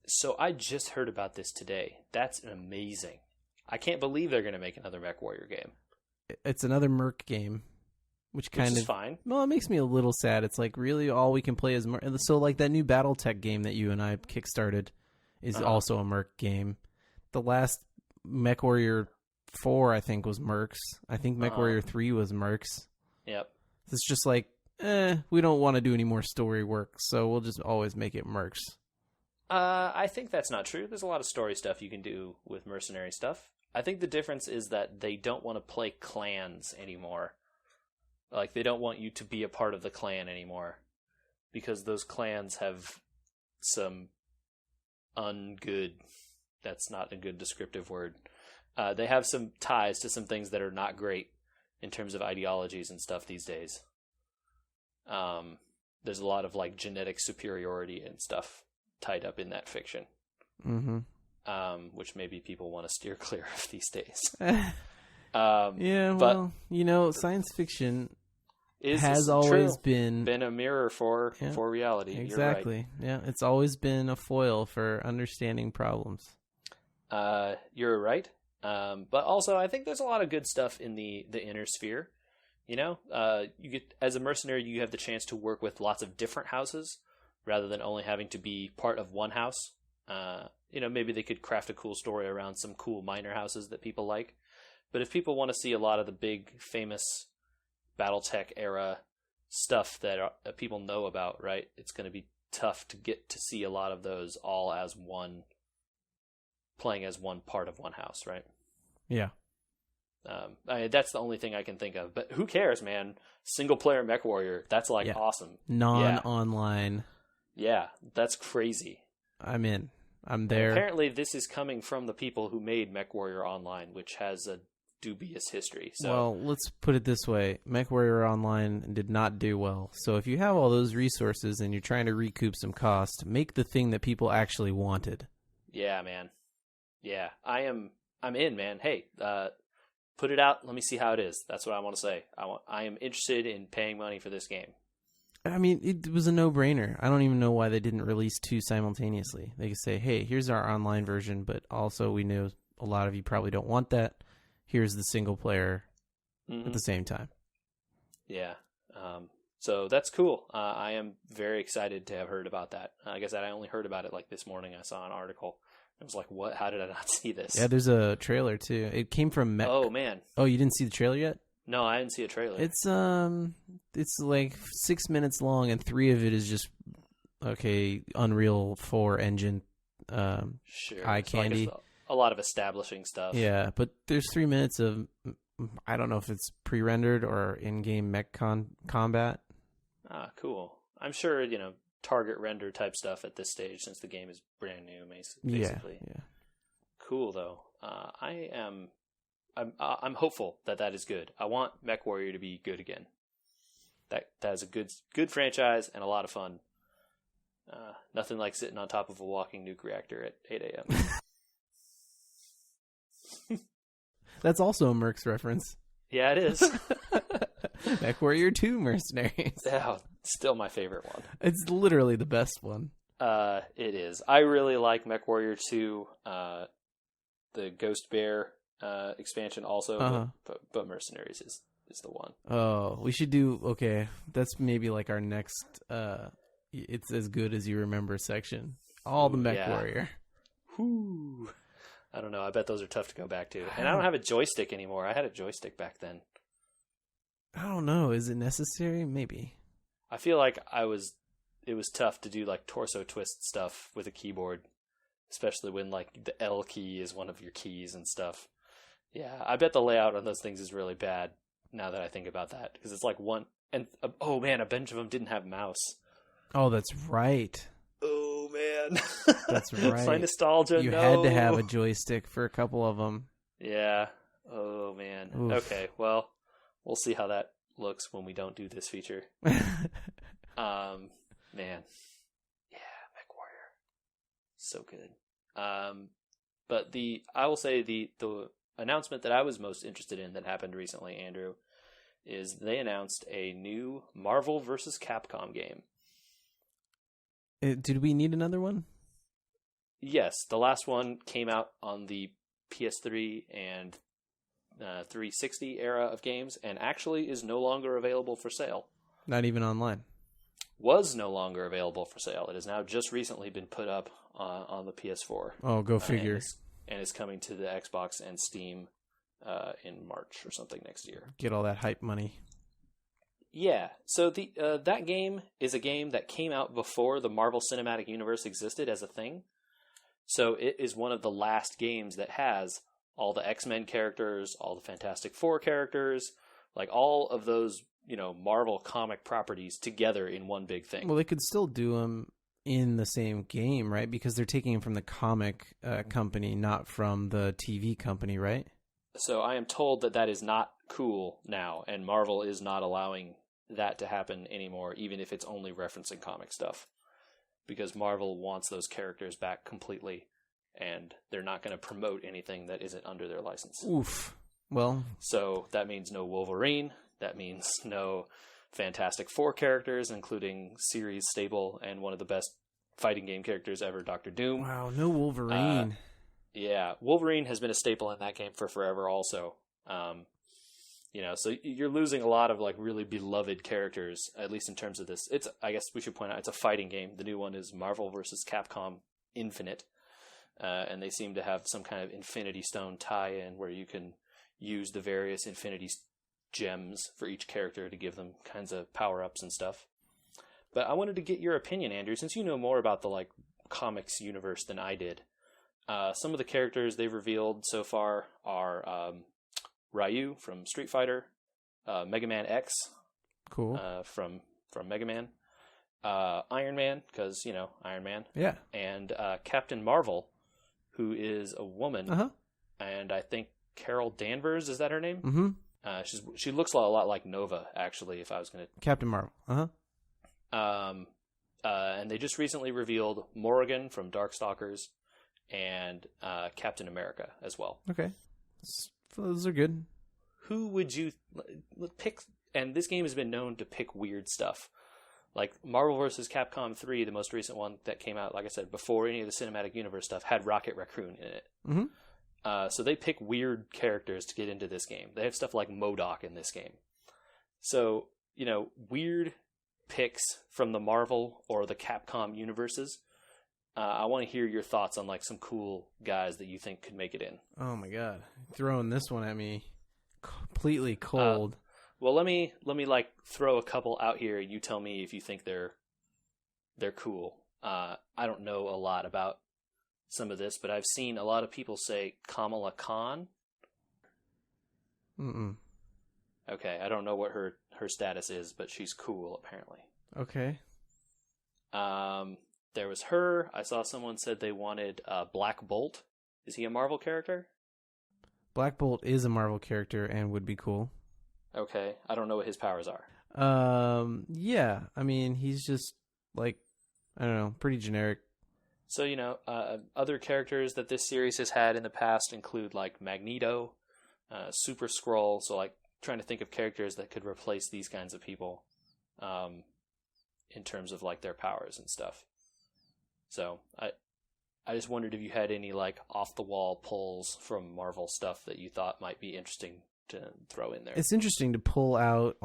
So I just heard about this today. That's amazing. I can't believe they're going to make another Mechwarrior game. It's another Merc game. Which is fine. Well, it makes me a little sad. It's like really all we can play is Merc. So like that new BattleTech game that you and I kickstarted is also a Merc game. The last MechWarrior 4, I think, was Mercs. I think MechWarrior 3 was Mercs. Yep. It's just like, we don't want to do any more story work, so we'll just always make it Mercs. I think that's not true. There's a lot of story stuff you can do with mercenary stuff. I think the difference is that they don't want to play clans anymore. Like, they don't want you to be a part of the clan anymore. Because those clans have some ungood... That's not a good descriptive word. They have some ties to some things that are not great in terms of ideologies and stuff these days. There's a lot of, like, genetic superiority and stuff tied up in that fiction. Mm-hmm. Which maybe people want to steer clear of these days. Science fiction has has always been a mirror for reality. Exactly. You're right. Yeah, it's always been a foil for understanding problems. You're right. But also, I think there's a lot of good stuff in the inner sphere. You know, you get, as a mercenary, you have the chance to work with lots of different houses rather than only having to be part of one house. Maybe they could craft a cool story around some cool minor houses that people like. But if people want to see a lot of the big, famous BattleTech era stuff that people know about, right, it's going to be tough to get to see a lot of those all as one, playing as one part of one house, right? Yeah. That's the only thing I can think of. But who cares, man? Single-player Mechwarrior, that's, awesome. Non-online. Yeah, that's crazy. I'm in. I'm there. And apparently, this is coming from the people who made Mechwarrior Online, which has a dubious history. So, well, let's put it this way. Mechwarrior Online did not do well. So if you have all those resources and you're trying to recoup some cost, make the thing that people actually wanted. Yeah, man. Yeah, I'm in, man. Hey, put it out. Let me see how it is. That's what I want to say. I am interested in paying money for this game. I mean, it was a no-brainer. I don't even know why they didn't release two simultaneously. They could say, hey, here's our online version, but also we know a lot of you probably don't want that. Here's the single player at the same time. Yeah. So that's cool. I am very excited to have heard about that. Like I said, I only heard about it this morning. I saw an article. I was like, what? How did I not see this? Yeah, there's a trailer too. It came from Oh, man. Oh, you didn't see the trailer yet? No, I didn't see a trailer. It's like 6 minutes long, and 3 of it is just Unreal 4 engine. Sure. Eye candy. A lot of establishing stuff. Yeah, but there's 3 minutes of, I don't know if it's pre-rendered or in-game mech combat. Ah, cool. I'm sure target render type stuff at this stage since the game is brand new, basically. Yeah. Cool though. I'm hopeful that is good. I want Mechwarrior to be good again. That is a good franchise and a lot of fun. Nothing like sitting on top of a walking nuke reactor at 8 a.m. That's also a Mercs reference. Yeah, it is. Mechwarrior 2 Mercenaries. Yeah, still my favorite one. It's literally the best one. It is. I really like Mechwarrior 2, the Ghost Bear expansion also, but Mercenaries is the one. Oh, we should do, okay, that's maybe like our next, it's as good as you remember section. All the Mechwarrior. Whew. I don't know. I bet those are tough to go back to. And I don't have a joystick anymore. I had a joystick back then. I don't know. Is it necessary? Maybe. I feel like it was tough to do like torso twist stuff with a keyboard, especially when like the L key is one of your keys and stuff. Yeah, I bet the layout on those things is really bad now that I think about that, because it's like one, and oh man, a bunch of them didn't have mouse. Oh, that's right. Oh man, that's right. My nostalgia. You had to have a joystick for a couple of them. Yeah. Oh man. Oof. Okay. Well, we'll see how that looks when we don't do this feature. Man. Yeah, Mechwarrior. So good. But I will say the announcement that I was most interested in that happened recently, Andrew, is they announced a new Marvel vs. Capcom game. Did we need another one? Yes, the last one came out on the PS3 and 360 era of games, and actually is no longer available for sale. Not even online. Was no longer available for sale. It has now just recently been put up on the PS4. Oh, go figure. And is coming to the Xbox and Steam in March or something next year. Get all that hype money. Yeah, so that game is a game that came out before the Marvel Cinematic Universe existed as a thing. So it is one of the last games that has all the X-Men characters, all the Fantastic Four characters, like all of those, Marvel comic properties together in one big thing. Well, they could still do them in the same game, right? Because they're taking them from the comic company, not from the TV company, right? So I am told that is not cool now, and Marvel is not allowing that to happen anymore, even if it's only referencing comic stuff. Because Marvel wants those characters back completely, and they're not going to promote anything that isn't under their license. Oof. Well, so that means no Wolverine. That means no Fantastic Four characters, including series stable and one of the best fighting game characters ever, Dr. Doom. Wow, no Wolverine. Yeah, Wolverine has been a staple in that game for forever also. So you're losing a lot of like really beloved characters, at least in terms of this. I guess we should point out, it's a fighting game. The new one is Marvel vs. Capcom Infinite. And they seem to have some kind of Infinity Stone tie-in where you can use the various Infinity gems for each character to give them kinds of power-ups and stuff. But I wanted to get your opinion, Andrew, since you know more about the like comics universe than I did. Some of the characters they've revealed so far are Ryu from Street Fighter, Mega Man X, cool, from Mega Man, Iron Man, because Iron Man, yeah, and Captain Marvel, who is a woman, and I think Carol Danvers, is that her name? Mm-hmm. She looks a lot like Nova, actually. If I was going to Captain Marvel, and they just recently revealed Morrigan from Darkstalkers and Captain America as well. Okay. Those are good. Who would you pick? And this game has been known to pick weird stuff. Like Marvel vs. Capcom 3, the most recent one that came out, like I said, before any of the Cinematic Universe stuff, had Rocket Raccoon in it. Mm-hmm. So they pick weird characters to get into this game. They have stuff like MODOK in this game. So, weird picks from the Marvel or the Capcom universes. I want to hear your thoughts on like some cool guys that you think could make it in. Oh my god, throwing this one at me completely cold. Well, let me like throw a couple out here. You tell me if you think they're cool. I don't know a lot about some of this, but I've seen a lot of people say Kamala Khan. Mm-mm. Okay, I don't know what her status is, but she's cool apparently. Okay. There was her. I saw someone said they wanted Black Bolt. Is he a Marvel character? Black Bolt is a Marvel character and would be cool. Okay. I don't know what his powers are. Yeah. I mean, he's just like I don't know, pretty generic. So, other characters that this series has had in the past include like Magneto, Super Skrull. So, like, trying to think of characters that could replace these kinds of people in terms of like their powers and stuff. So, I just wondered if you had any like off the wall pulls from Marvel stuff that you thought might be interesting to throw in there. It's interesting to pull out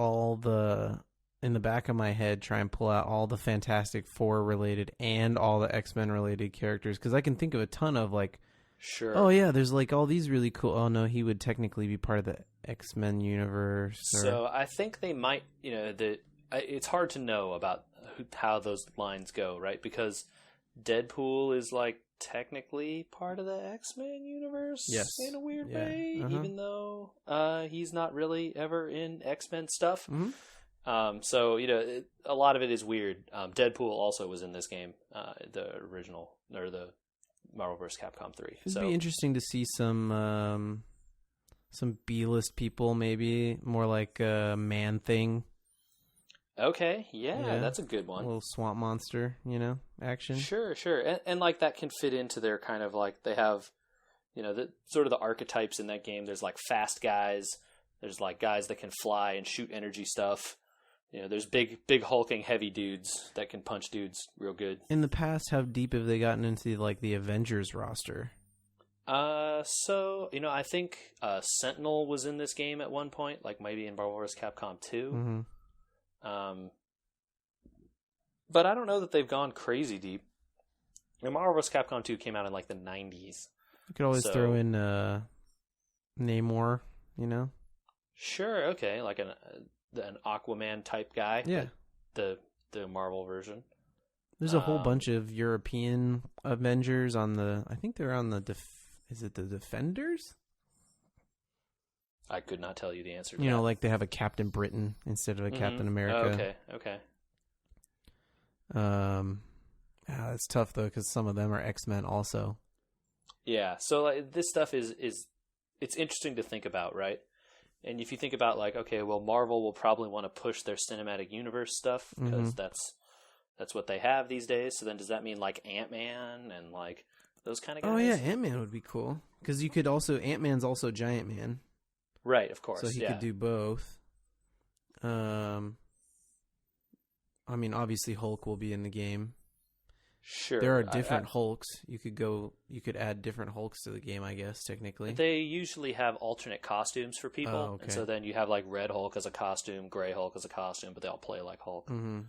in the back of my head, try and pull out all the Fantastic Four related and all the X-Men related characters, because I can think of a ton of like, sure. Oh yeah, there's like all these really cool. Oh no, he would technically be part of the X-Men universe. So I think they might, it's hard to know about how those lines go, right? Because Deadpool is like technically part of the X-Men universe, yes, in a weird way, even though he's not really ever in X-Men stuff. So a lot of it is weird. Deadpool also was in this game, the original or the Marvel vs. Capcom 3. It'd be interesting to see some B-list people, maybe more like a Man-Thing. Okay, yeah, that's a good one. A little swamp monster, action. Sure. And like that can fit into their kind of like, they have, the sort of the archetypes in that game. There's like fast guys. There's like guys that can fly and shoot energy stuff. There's big hulking heavy dudes that can punch dudes real good. In the past, how deep have they gotten into like the Avengers roster? So, I think Sentinel was in this game at one point, like maybe in Marvel vs. Capcom 2. But I don't know that they've gone crazy deep. Marvel vs. Capcom 2 came out in like the 90s. You could always throw in Namor, Sure, okay, like an Aquaman type guy. Yeah. The Marvel version. There's a whole bunch of European Avengers I think they're on the is it the Defenders? I could not tell you the answer to that. Like they have a Captain Britain instead of a Captain America. Okay. It's tough though, because some of them are X-Men also. Yeah, so like, this stuff is it's interesting to think about, right? And if you think about like, okay, well, Marvel will probably want to push their cinematic universe stuff because that's what they have these days. So then does that mean like Ant-Man and like those kind of guys? Oh yeah, Ant-Man would be cool, because you could also Ant-Man's also Giant Man. Right, of course. So he could do both. Obviously Hulk will be in the game. Sure. There are different Hulks. You could add different Hulks to the game, I guess, technically. They usually have alternate costumes for people. Oh, okay. And so then you have like Red Hulk as a costume, Gray Hulk as a costume, but they all play like Hulk. And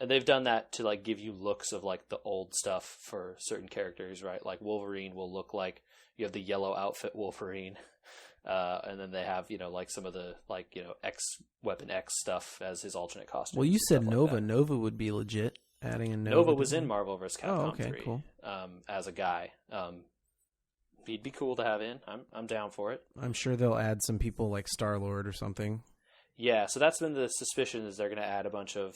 they've done that to like give you looks of like the old stuff for certain characters, right? Like Wolverine will look like you have the yellow outfit Wolverine. And then they have, like some of the like, Weapon X stuff as his alternate costume. Well, you said Nova. Like Nova would be legit. Adding a Nova was in Marvel vs. Capcom 3 cool. As a guy. He'd be cool to have in. I'm down for it. I'm sure they'll add some people like Star-Lord or something. Yeah, so that's been the suspicion, is they're going to add a bunch of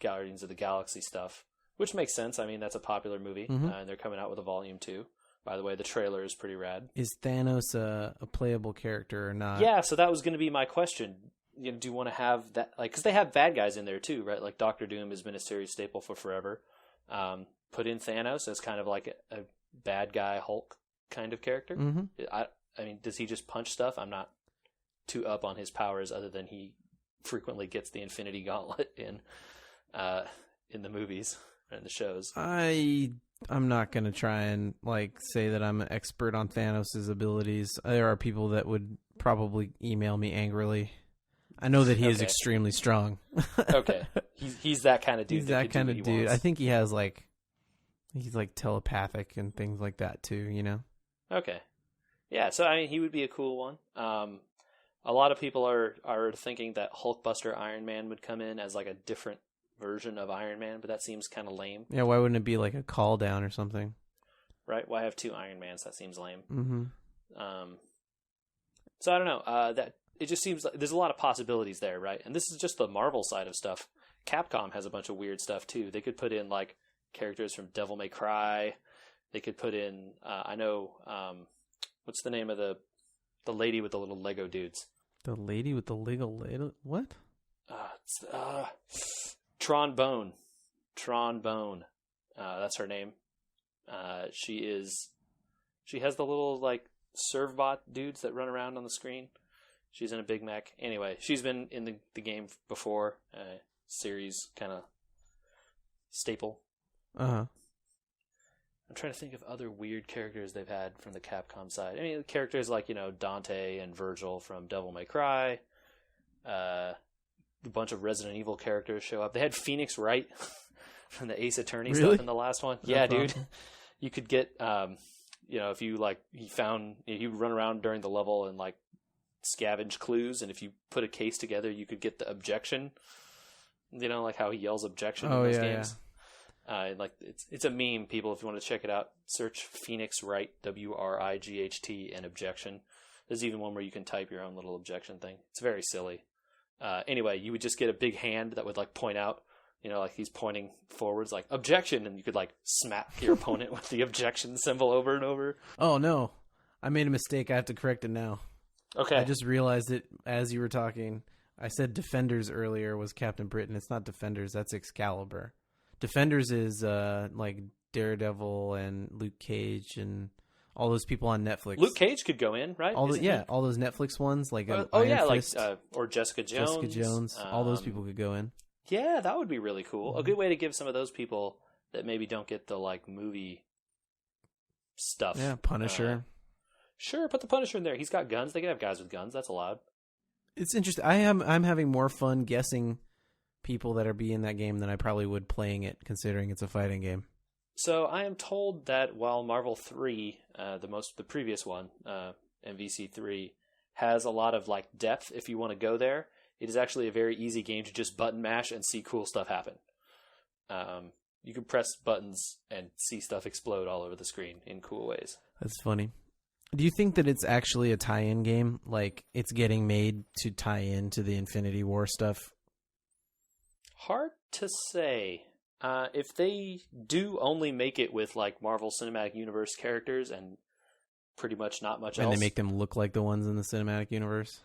Guardians of the Galaxy stuff, which makes sense. I mean, that's a popular movie, and they're coming out with a volume 2. By the way, the trailer is pretty rad. Is Thanos a playable character or not? Yeah, so that was going to be my question. Do you want to have that, like, because they have bad guys in there too, right? Like Doctor Doom has been a series staple for forever. Put in Thanos as kind of like a bad guy Hulk kind of character. I mean, does he just punch stuff? I'm not too up on his powers, other than he frequently gets the Infinity Gauntlet in the movies and the shows. I'm not gonna try and like say that I'm an expert on Thanos' abilities. There are people that would probably email me angrily. I know that he is extremely strong. Okay. He's that kind of dude. He's that kind of dude. I think he has he's like telepathic and things like that too, Okay. Yeah, so I mean, he would be a cool one. A lot of people are thinking that Hulkbuster Iron Man would come in as like a different version of Iron Man, but that seems kind of lame. Yeah, why wouldn't it be like a call down or something? Right? Why have two Iron Mans? That seems lame. So I don't know. That it just seems like there's a lot of possibilities there, right? And this is just the Marvel side of stuff. Capcom has a bunch of weird stuff too. They could put in like characters from Devil May Cry. They could put in I know what's the name of the lady with the little Lego dudes? The lady with the Lego what? Tron Bone. Trombone. That's her name. She has the little like servbot dudes that run around on the screen. She's in a Big Mac. Anyway, she's been in the game before. Series kind of staple. Uh-huh. I'm trying to think of other weird characters they've had from the Capcom side. I mean, characters like, Dante and Virgil from Devil May Cry. A bunch of Resident Evil characters show up. They had Phoenix Wright from the Ace Attorney stuff in the last one. Yeah, dude. Awesome. You could get, if you you run around during the level and like scavenge clues, and if you put a case together, you could get the objection. Like how he yells objection in those games. Yeah. It's a meme, people. If you want to check it out, search Phoenix Wright, WRIGHT, and objection. There's even one where you can type your own little objection thing. It's very silly. Anyway, you would just get a big hand that would like point out, like he's pointing forwards, like objection, and you could like smack your opponent with the objection symbol over and over. Oh no, I made a mistake. I have to correct it now. Okay. I just realized it as you were talking. I said Defenders earlier was Captain Britain. It's not Defenders. That's Excalibur. Defenders is like Daredevil and Luke Cage and all those people on Netflix. Luke Cage could go in, right? All those Netflix ones like Iron Fist, or Jessica Jones. All those people could go in. Yeah, that would be really cool. A good way to give some of those people that maybe don't get the like movie stuff. Yeah, Punisher. Sure, put the Punisher in there. He's got guns. They can have guys with guns. That's allowed. It's interesting. I'm having more fun guessing people that are be in that game than I probably would playing it, considering it's a fighting game. So I am told that while Marvel 3, the previous one, MVC 3, has a lot of like depth if you want to go there, it is actually a very easy game to just button mash and see cool stuff happen. You can press buttons and see stuff explode all over the screen in cool ways. That's funny. Do you think that it's actually a tie-in game? Like, it's getting made to tie into the Infinity War stuff? Hard to say. If they do only make it with, like, Marvel Cinematic Universe characters and pretty much not much else... And they make them look like the ones in the Cinematic Universe?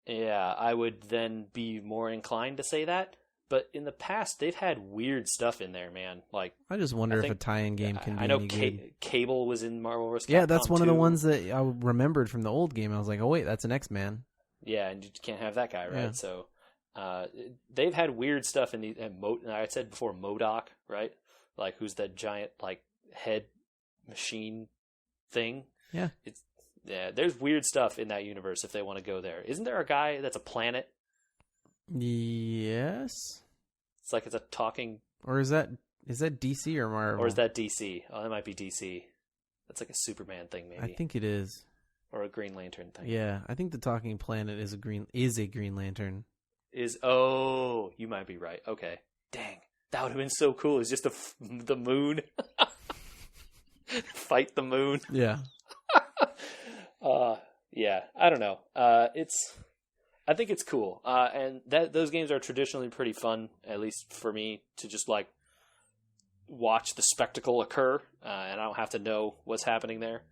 Yeah, I would then be more inclined to say that. But in the past, they've had weird stuff in there, man. Like, I just wonder if a tie-in game can be I know any good. Cable was in Marvel vs. Capcom. Yeah, that's one of the ones that I remembered from the old game. I was like, oh wait, that's an X-Man. Yeah, and you can't have that guy, right? Yeah. So they've had weird stuff in the. And I said before, MODOK, right? Like, who's that giant like head machine thing? Yeah, there's weird stuff in that universe if they want to go there. Isn't there a guy that's a planet? Yes. It's like it's a talking... Or is that DC or Marvel? Or is that DC? Oh, that might be DC. That's like a Superman thing, maybe. I think it is. Or a Green Lantern thing. Yeah, I think the talking planet is a Green Lantern. Oh, you might be right. Okay. Dang. That would have been so cool. It's just the moon. Fight the moon. Yeah. Yeah, I don't know. I think it's cool. And those games are traditionally pretty fun, at least for me, to just like watch the spectacle occur, and I don't have to know what's happening there.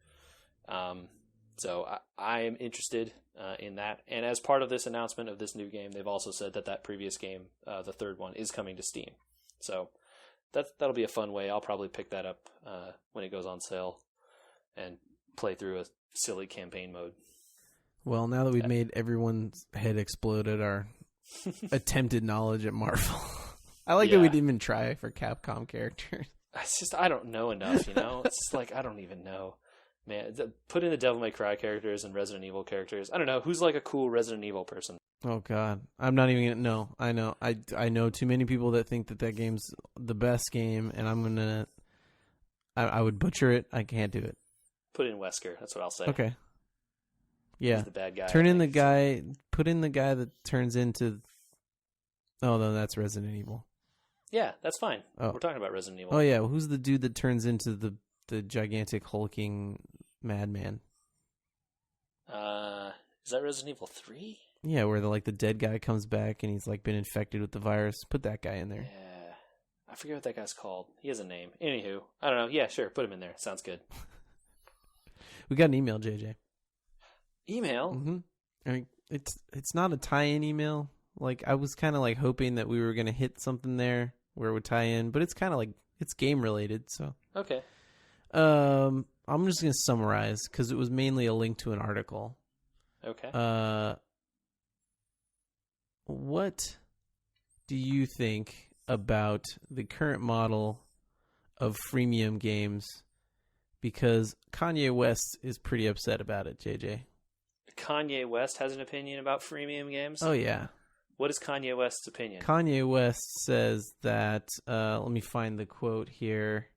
So I am interested in that. And as part of this announcement of this new game, they've also said that previous game, the third one, is coming to Steam. So that'll be a fun way. I'll probably pick that up when it goes on sale and play through a silly campaign mode. Well, now that we've made everyone's head explode at our attempted knowledge at Marvel, I like that we didn't even try for Capcom characters. It's just, I don't know enough, It's like, I don't even know. Man, put in the Devil May Cry characters and Resident Evil characters. I don't know. Who's like a cool Resident Evil person? Oh, God. I'm not even going to... No, I know. I know too many people that think that game's the best game, and I'm going to... I would butcher it. I can't do it. Put in Wesker. That's what I'll say. Okay. Yeah. He's the bad guy. Put in the guy that turns into... Oh, no, that's Resident Evil. Yeah, that's fine. Oh. We're talking about Resident Evil. Oh, yeah. Well, who's the dude that turns into the gigantic hulking madman? Is that Resident Evil 3? Yeah, where the dead guy comes back and he's like been infected with the virus. Put that guy in there. Yeah. I forget what that guy's called. He has a name. Anywho, I don't know. Yeah, sure. Put him in there. Sounds good. We got an email, JJ. Email? Mm-hmm. I mean, it's not a tie-in email. Like, I was kind of like hoping that we were going to hit something there. where it would tie in, but it's kind of like it's game related. So Okay. I'm just gonna summarize because it was mainly a link to an article. Okay. What do you think about the current model of freemium games? Because Kanye West is pretty upset about it, JJ. Kanye West has an opinion about freemium games? Oh, yeah. What is Kanye West's opinion? Kanye West says that, let me find the quote here.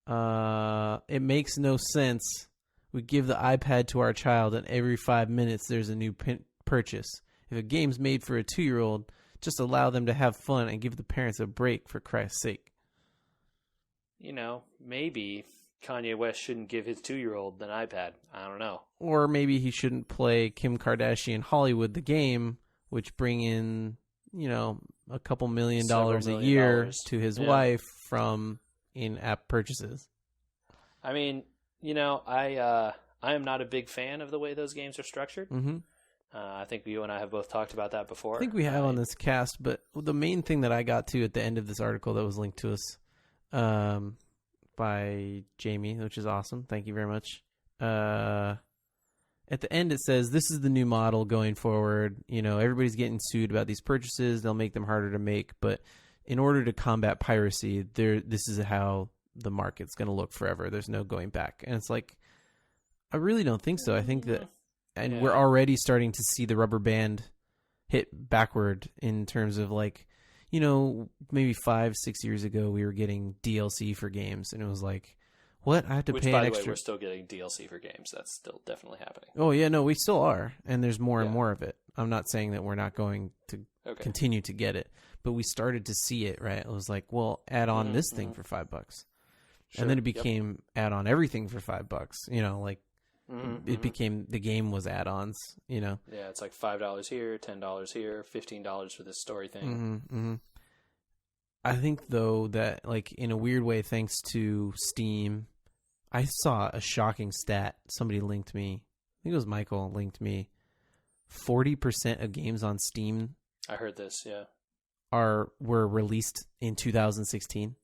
It makes no sense. We give the iPad to our child, and every 5 minutes there's a new purchase. If a game's made for a 2-year-old, just allow them to have fun and give the parents a break, for Christ's sake. You know, maybe Kanye West shouldn't give his 2-year-old an iPad. I don't know. Or maybe he shouldn't play Kim Kardashian Hollywood the game, which bring in, you know, a couple $1 million a year to his wife from in-app purchases. I mean, you know, I am not a big fan of the way those games are structured. Mm-hmm. I think you and I have both talked about that before. I think we have on this cast, but the main thing that I got to at the end of this article that was linked to us by Jamie, which is awesome. Thank you very much. At the end, it says, this is the new model going forward. You know, everybody's getting sued about these purchases. They'll make them harder to make. But in order to combat piracy, this is how the market's going to look forever. There's no going back. And it's like, I really don't think so. I think that, and we're already starting to see the rubber band hit backward in terms of like, you know, maybe 5-6 years ago, we were getting DLC for games. And it was like, what? I have to pay an extra. Which, by the way, we're still getting DLC for games. That's still definitely happening. Oh, yeah, no, we still are. And there's more and more of it. I'm not saying that we're not going to continue to get it. But we started to see it, right? It was like, well, add on this thing for $5. Sure, and then it became add on everything for $5. You know, like it became the game was add-ons, you know? Yeah, it's like $5 here, $10 here, $15 for this story thing. I think, though, that like in a weird way, thanks to Steam, I saw a shocking stat. Somebody linked me. I think it was Michael linked me. 40% of games on Steam. I heard this, yeah. Were released in 2016.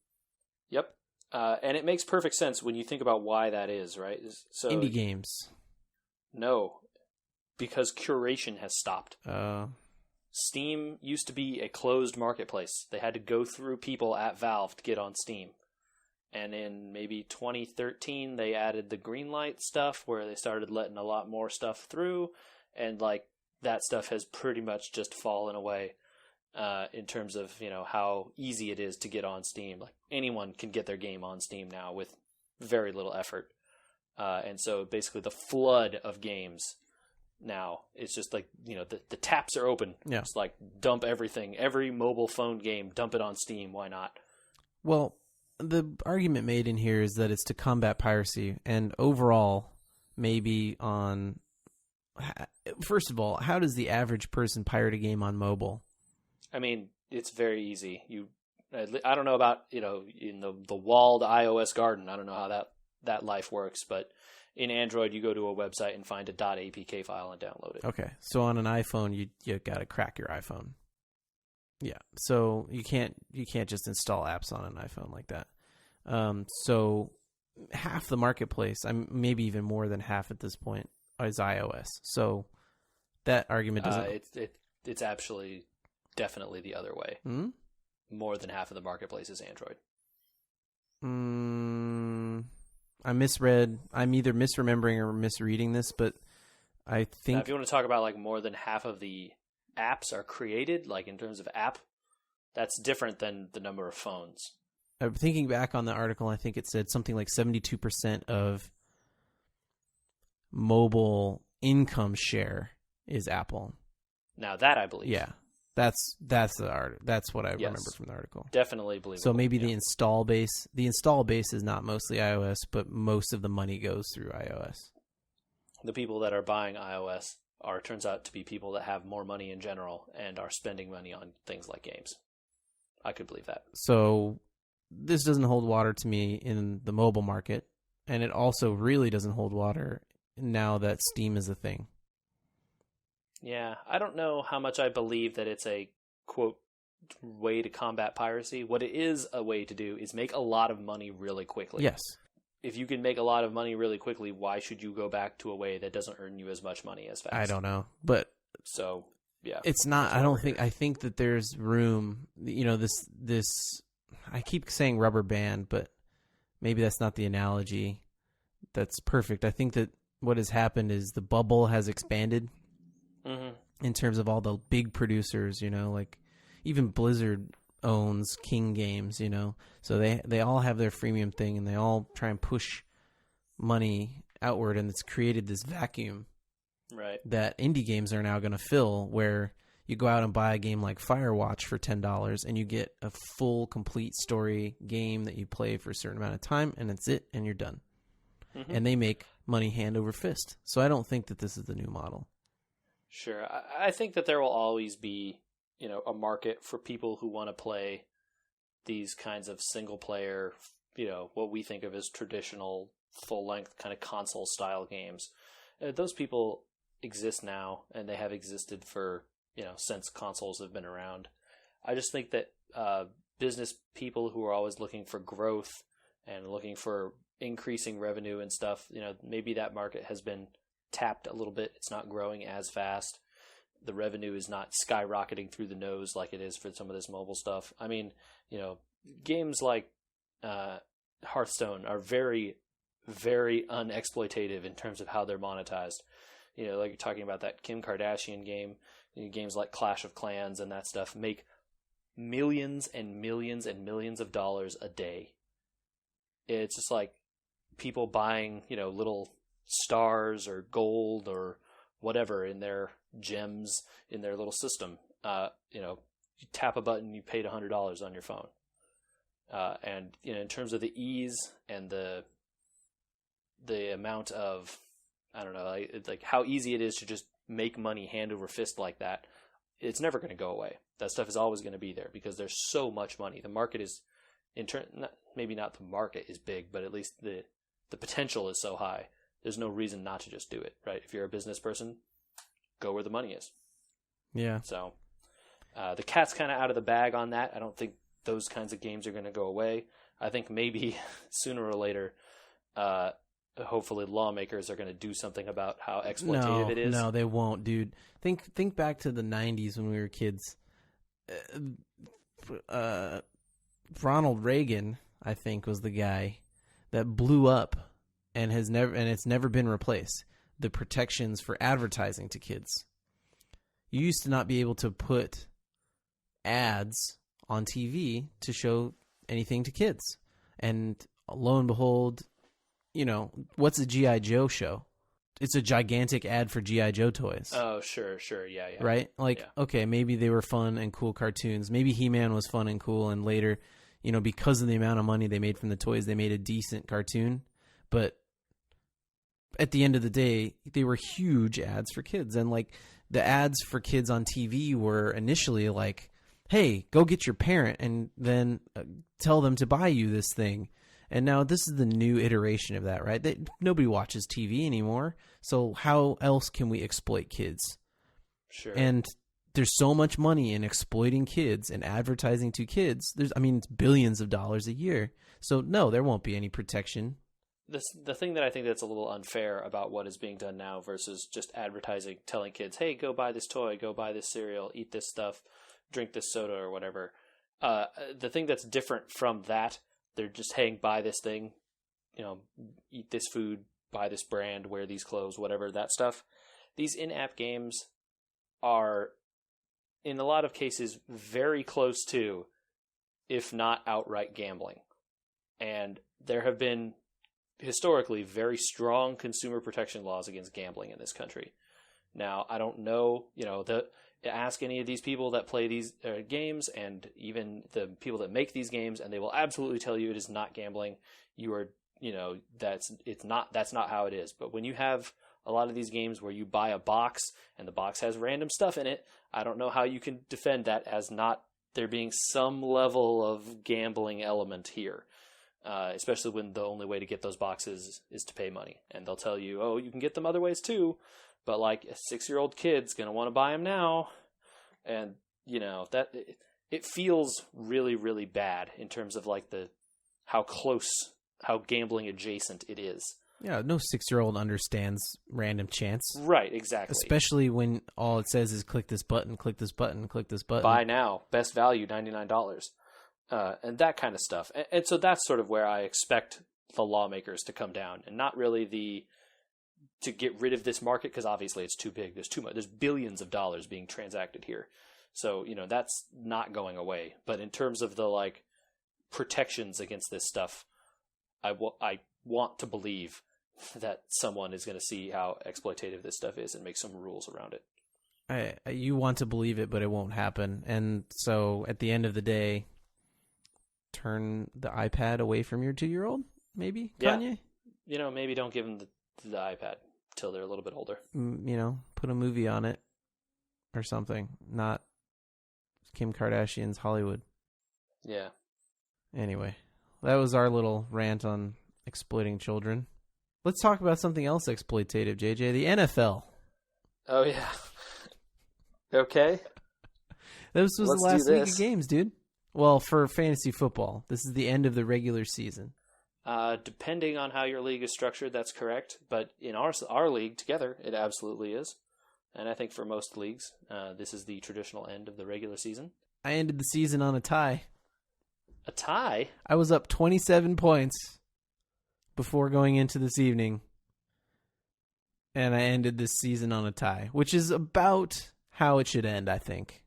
Yep. And it makes perfect sense when you think about why that is, right? So indie games. No, because curation has stopped. Steam used to be a closed marketplace. They had to go through people at Valve to get on Steam. And in maybe 2013, they added the Greenlight stuff where they started letting a lot more stuff through. And like that stuff has pretty much just fallen away. In terms of, you know, how easy it is to get on Steam. Like anyone can get their game on Steam now with very little effort. And so basically the flood of games now, it's just like, you know, the taps are open. Yeah. It's like dump everything. Every mobile phone game, dump it on Steam. Why not? Well, the argument made in here is that it's to combat piracy. And overall, maybe on... First of all, how does the average person pirate a game on mobile? I mean, it's very easy. I don't know about, you know, in the walled iOS garden. I don't know how that life works, but in Android, you go to a website and find a .apk file and download it. Okay, so on an iPhone, you got to crack your iPhone. Yeah, so you can't just install apps on an iPhone like that. So half the marketplace, maybe even more than half at this point, is iOS. So that argument doesn't. It's actually definitely the other way. Hmm? More than half of the marketplace is Android. I misread. I'm either misremembering or misreading this, but I think... Now, if you want to talk about like more than half of the apps are created, like in terms of app, that's different than the number of phones. I'm thinking back on the article, I think it said something like 72% of mobile income share is Apple. Now that I believe. Yeah. That's what I remember from the article. Definitely believe. So maybe the install base is not mostly iOS, but most of the money goes through iOS. The people that are buying iOS turns out to be people that have more money in general and are spending money on things like games. I could believe that. So this doesn't hold water to me in the mobile market, and it also really doesn't hold water now that Steam is a thing. Yeah, I don't know how much I believe that it's a, quote, way to combat piracy. What it is a way to do is make a lot of money really quickly. Yes. If you can make a lot of money really quickly, why should you go back to a way that doesn't earn you as much money as fast? I don't know, but so yeah, it's not. I don't think. I think that there's room. This. I keep saying rubber band, but maybe that's not the analogy. That's perfect. I think that what has happened is the bubble has expanded in terms of all the big producers. Like even Blizzard owns King Games, so they all have their freemium thing, and they all try and push money outward, and it's created this vacuum that indie games are now going to fill, where you go out and buy a game like Firewatch for $10 and you get a full complete story game that you play for a certain amount of time, and it's it, and you're done. And they make money hand over fist. So I don't think that this is the new model. Sure. I think that there will always be a market for people who want to play these kinds of single player, what we think of as traditional full length kind of console style games. Those people exist now, and they have existed for, since consoles have been around. I just think that business people who are always looking for growth and looking for increasing revenue and stuff, maybe that market has been tapped a little bit. It's not growing as fast. The revenue is not skyrocketing through the nose like it is for some of this mobile stuff. I mean, games like Hearthstone are very, very unexploitative in terms of how they're monetized. Like you're talking about that Kim Kardashian game, games like Clash of Clans and that stuff make millions and millions and millions of dollars a day. It's just like people buying, little stars or gold or whatever in their gems in their little system. You tap a button, you paid $100 on your phone. And in terms of the ease and the amount of, I don't know, like how easy it is to just make money hand over fist like that, it's never going to go away. That stuff is always going to be there because there's so much money. The market is, maybe not the market is big, but at least the potential is so high. There's no reason not to just do it, right? If you're a business person, go where the money is. Yeah. So the cat's kind of out of the bag on that. I don't think those kinds of games are going to go away. I think maybe sooner or later, hopefully lawmakers are going to do something about how exploitative it is. No, they won't, dude. Think back to the 90s when we were kids. Ronald Reagan, I think, was the guy that blew up and it's never been replaced. The protections for advertising to kids. You used to not be able to put ads on TV to show anything to kids. And lo and behold, what's a G.I. Joe show? It's a gigantic ad for G.I. Joe toys. Oh, sure. Yeah. Right? Okay, maybe they were fun and cool cartoons. Maybe He-Man was fun and cool, and later, because of the amount of money they made from the toys, they made a decent cartoon. But at the end of the day, they were huge ads for kids. And, the ads for kids on TV were initially like, hey, go get your parent and then tell them to buy you this thing. And now this is the new iteration of that, right? Nobody watches TV anymore. So how else can we exploit kids? Sure. And there's so much money in exploiting kids and advertising to kids. It's billions of dollars a year. So no, there won't be any protection. The thing that I think that's a little unfair about what is being done now versus just advertising, telling kids, hey, go buy this toy, go buy this cereal, eat this stuff, drink this soda or whatever. The thing that's different from that, they're just saying, buy this thing, eat this food, buy this brand, wear these clothes, whatever, that stuff. These in-app games are, in a lot of cases, very close to, if not outright gambling. And there have been, historically, very strong consumer protection laws against gambling in this country. Now, I don't know, ask any of these people that play these games and even the people that make these games, and they will absolutely tell you it is not gambling. You are, that's not how it is. But when you have a lot of these games where you buy a box and the box has random stuff in it, I don't know how you can defend that as not there being some level of gambling element here. Especially when the only way to get those boxes is to pay money. And they'll tell you, oh, you can get them other ways too. But a 6-year-old kid's going to want to buy them now. And, it feels really, really bad in terms of like how gambling adjacent it is. Yeah, no 6-year-old understands random chance. Right, exactly. Especially when all it says is click this button, click this button, click this button. Buy now, best value, $99. And that kind of stuff. And so that's sort of where I expect the lawmakers to come down, and not really to get rid of this market, because obviously it's too big. There's too much. There's billions of dollars being transacted here. So, that's not going away. But in terms of the like protections against this stuff, I want to believe that someone is going to see how exploitative this stuff is and make some rules around it. You want to believe it, but it won't happen. And so at the end of the day, turn the iPad away from your 2-year-old, maybe, Kanye? Yeah. Maybe don't give them the iPad till they're a little bit older. Put a movie on it or something, not Kim Kardashian's Hollywood. Yeah. Anyway, that was our little rant on exploiting children. Let's talk about something else exploitative, JJ, the NFL. Oh, yeah. Okay. This was the last week of games, dude. Well, for fantasy football, this is the end of the regular season. Depending on how your league is structured, that's correct. But in our league together, it absolutely is. And I think for most leagues, this is the traditional end of the regular season. I ended the season on a tie. A tie? I was up 27 points before going into this evening. And I ended this season on a tie, which is about how it should end, I think.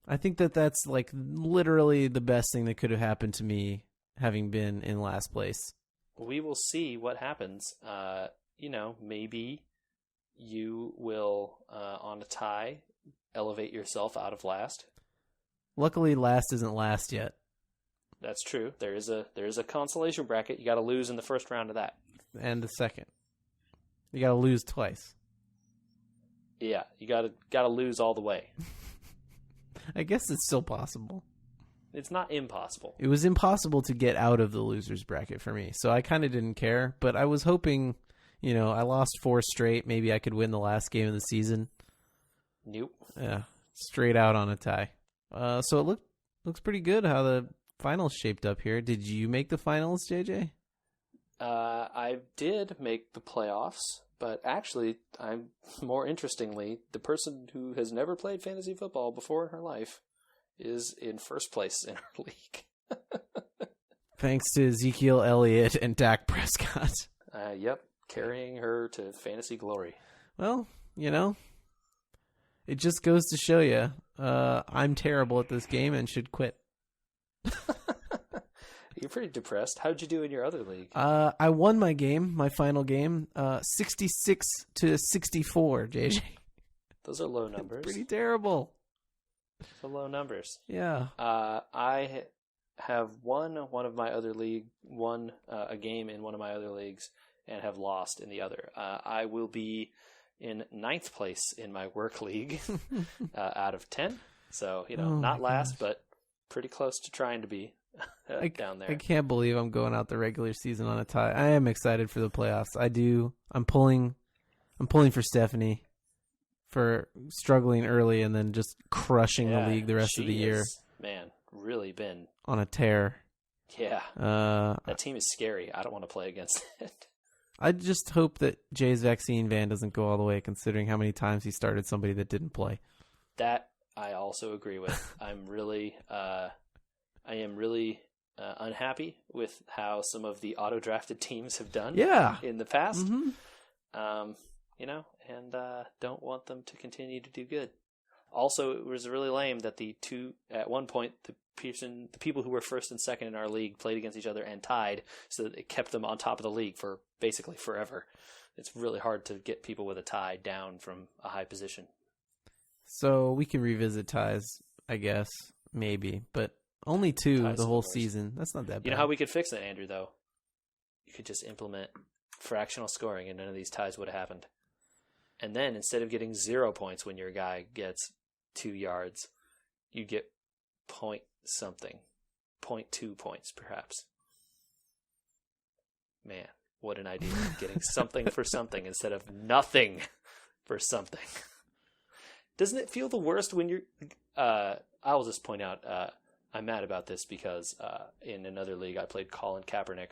I think that's like literally the best thing that could have happened to me having been in last place. We will see what happens. Maybe you will, on a tie, elevate yourself out of last. Luckily, last isn't last yet. That's true. There is a consolation bracket. You got to lose in the first round of that, and the second. You got to lose twice. Yeah, you got to lose all the way. I guess it's still possible. It's not impossible. It was impossible to get out of the losers bracket for me, so I kind of didn't care. But I was hoping, I lost 4 straight. Maybe I could win the last game of the season. Nope. Yeah, straight out on a tie. So it looks pretty good how the finals shaped up here. Did you make the finals, JJ? I did make the playoffs, but actually, more interestingly, the person who has never played fantasy football before in her life is in first place in our league. Thanks to Ezekiel Elliott and Dak Prescott. Yep, carrying her to fantasy glory. Well, it just goes to show you, I'm terrible at this game and should quit. You're pretty depressed. How'd you do in your other league? I won my final game, 66-64, JJ. Those are low numbers. Pretty terrible. Those are low numbers. Yeah. I have won a game in one of my other leagues and have lost in the other. I will be in 9th place in my work league out of 10. So, not last, but pretty close to trying to be down there. I can't believe I'm going out the regular season on a tie. I am excited for the playoffs. I'm pulling for Stephanie for struggling early and then just crushing the league the rest of the year. Man, really been on a tear. Yeah. That team is scary. I don't want to play against it. I just hope that Jay's vaccine ban doesn't go all the way, considering how many times he started somebody that didn't play. That I also agree with. I am really unhappy with how some of the auto-drafted teams have done in the past. Mm-hmm. And don't want them to continue to do good. Also, it was really lame that at one point, the people who were first and second in our league played against each other and tied, so that it kept them on top of the league for basically forever. It's really hard to get people with a tie down from a high position. So we can revisit ties, I guess, maybe, but only 2 the whole season. That's not that bad. You know how we could fix that, Andrew, though? You could just implement fractional scoring and none of these ties would have happened. And then instead of getting 0 points when your guy gets 2 yards, you get point something. 0.2 points, perhaps. Man, what an idea. Getting something for something instead of nothing for something. Doesn't it feel the worst when you're I will just point out I'm mad about this because in another league I played Colin Kaepernick,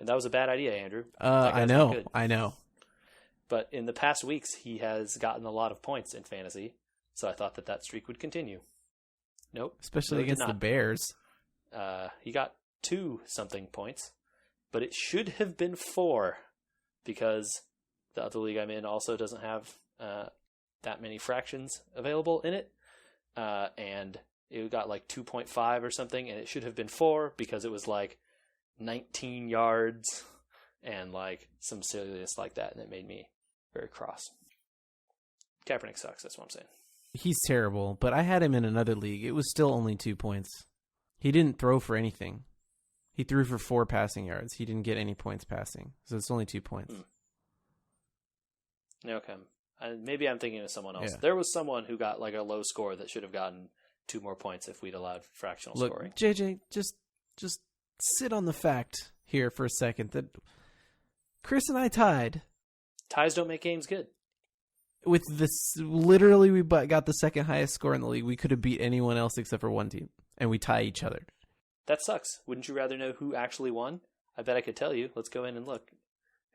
and that was a bad idea, Andrew. I know. But in the past weeks, he has gotten a lot of points in fantasy, so I thought that streak would continue. Nope. Especially against the Bears. He got 2-something points, but it should have been 4 because the other league I'm in also doesn't have that many fractions available in it. And it got like 2.5 or something, and it should have been 4 because it was like 19 yards and like some silliness like that, and it made me very cross. Kaepernick sucks, that's what I'm saying. He's terrible, but I had him in another league. It was still only 2 points. He didn't throw for anything. He threw for 4 passing yards. He didn't get any points passing, so it's only 2 points. Okay. Maybe I'm thinking of someone else. Yeah. There was someone who got like a low score that should have gotten 2 more points if we'd allowed fractional scoring. JJ, just sit on the fact here for a second that Chris and I tied. Ties don't make games good. With this, literally, we got the second highest score in the league. We could have beat anyone else except for one team, and we tie each other. That sucks. Wouldn't you rather know who actually won? I bet I could tell you. Let's go in and look.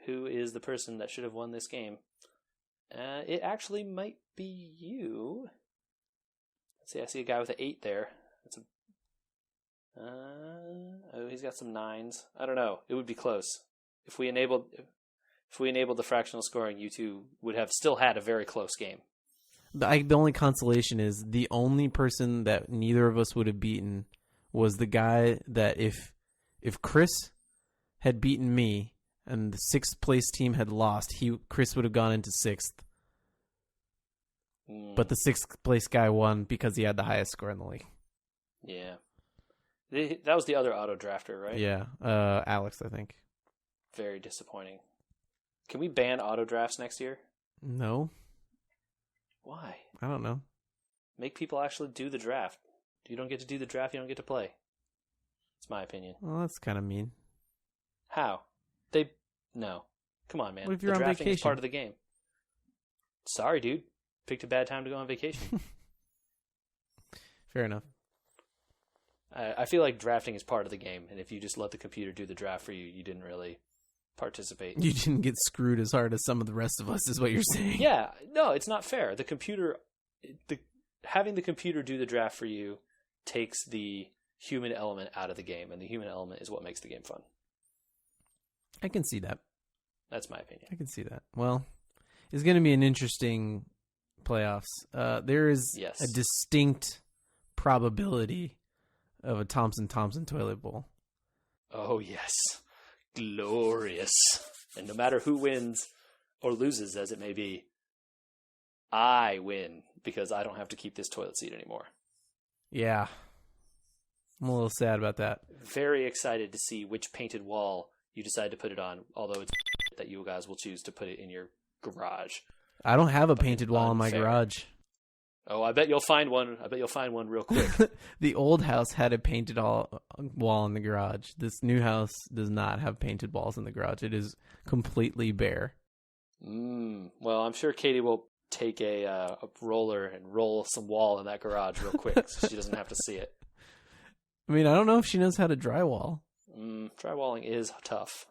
Who is the person that should have won this game? It actually might be you. Let's see. I see a guy with an 8 there. That's he's got some 9s. I don't know. It would be close. If we enabled the fractional scoring, you two would have still had a very close game. The only consolation is the only person that neither of us would have beaten was the guy that if Chris had beaten me and the 6th place team had lost, Chris would have gone into 6th. But the 6th place guy won because he had the highest score in the league. Yeah. That was the other auto drafter, right? Yeah. Alex, I think. Very disappointing. Can we ban auto drafts next year? No. Why? I don't know. Make people actually do the draft. You don't get to do the draft, you don't get to play. It's my opinion. Well, that's kind of mean. How? No. Come on, man. What if you're the on drafting vacation? is part of the game. Sorry, dude. Picked a bad time to go on vacation. Fair enough. I feel like drafting is part of the game, and if you just let the computer do the draft for you, you didn't really participate. You didn't get screwed as hard as some of the rest of us, is what you're saying. Yeah, no, it's not fair. Having the computer do the draft for you takes the human element out of the game, and the human element is what makes the game fun. I can see that. That's my opinion. I can see that. Well, it's going to be an interesting playoffs. There is a distinct probability of a Thompson toilet bowl. Oh, yes. Glorious. And no matter who wins or loses, as it may be, I win because I don't have to keep this toilet seat anymore. Yeah. I'm a little sad about that. Very excited to see which painted wall you decide to put it on, although it's that you guys will choose to put it in your garage. I don't have a painted wall in my garage. Oh, I bet you'll find one. I bet you'll find one real quick. The old house had a painted wall in the garage. This new house does not have painted walls in the garage. It is completely bare. Well, I'm sure Katie will take a roller and roll some wall in that garage real quick so she doesn't have to see it. I mean, I don't know if she knows how to drywall. Drywalling is tough.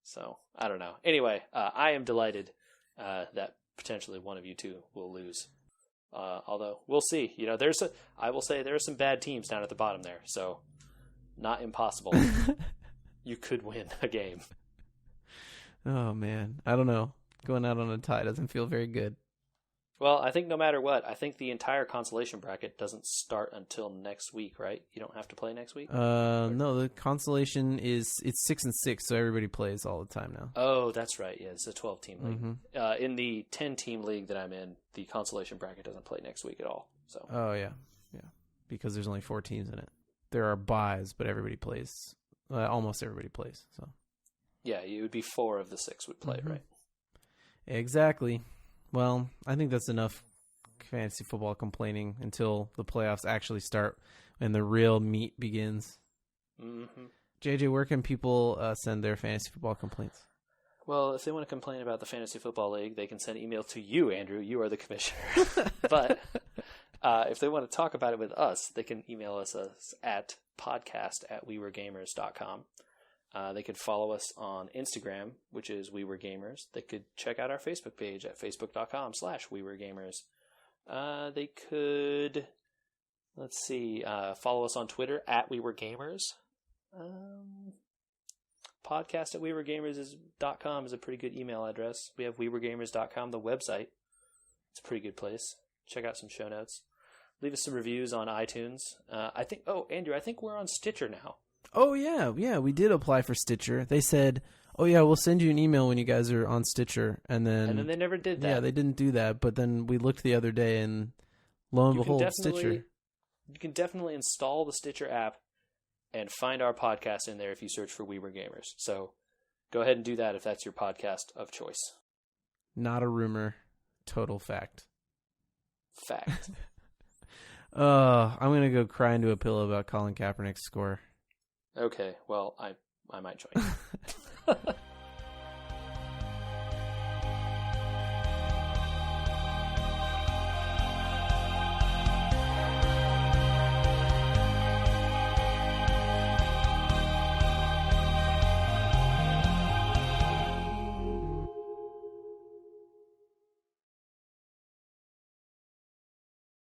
So, I don't know. Anyway, I am delighted that potentially one of you two will lose. Although, we'll see. You know, I will say there are some bad teams down at the bottom there, so not impossible. You could win a game. Oh, man. I don't know. Going out on a tie doesn't feel very good. Well, I think no matter what, I think the entire consolation bracket doesn't start until next week, right? You don't have to play next week? No, the consolation it's 6 and 6, so everybody plays all the time now. Oh, that's right. Yeah, it's a 12-team league. Mm-hmm. In the 10-team league that I'm in, the consolation bracket doesn't play next week at all. So. Oh, yeah. Because there's only 4 teams in it. There are buys, but everybody plays. Almost everybody plays. So. Yeah, it would be 4 of the 6 would play, right? Exactly. Well, I think that's enough fantasy football complaining until the playoffs actually start and the real meat begins. Mm-hmm. JJ, where can people send their fantasy football complaints? Well, if they want to complain about the Fantasy Football League, they can send email to you, Andrew. You are the commissioner. But If they want to talk about it with us, they can email us at podcast@weweregamers.com. They could follow us on Instagram, which is We Were Gamers. They could check out our Facebook page at facebook.com/weweregamers. They could, follow us on Twitter at We Were Gamers. Podcast@weweregamers.com is a pretty good email address. We have weweregamers.com, the website. It's a pretty good place. Check out some show notes. Leave us some reviews on iTunes. Andrew, I think we're on Stitcher now. Oh, yeah, we did apply for Stitcher. They said, oh, yeah, we'll send you an email when you guys are on Stitcher. And then they never did that. Yeah, they didn't do that. But then we looked the other day, and lo and behold, Stitcher. You can definitely install the Stitcher app and find our podcast in there if you search for We Were Gamers. So go ahead and do that if that's your podcast of choice. Not a rumor. Total fact. Fact. I'm going to go cry into a pillow about Colin Kaepernick's score. Okay, well, I might join you.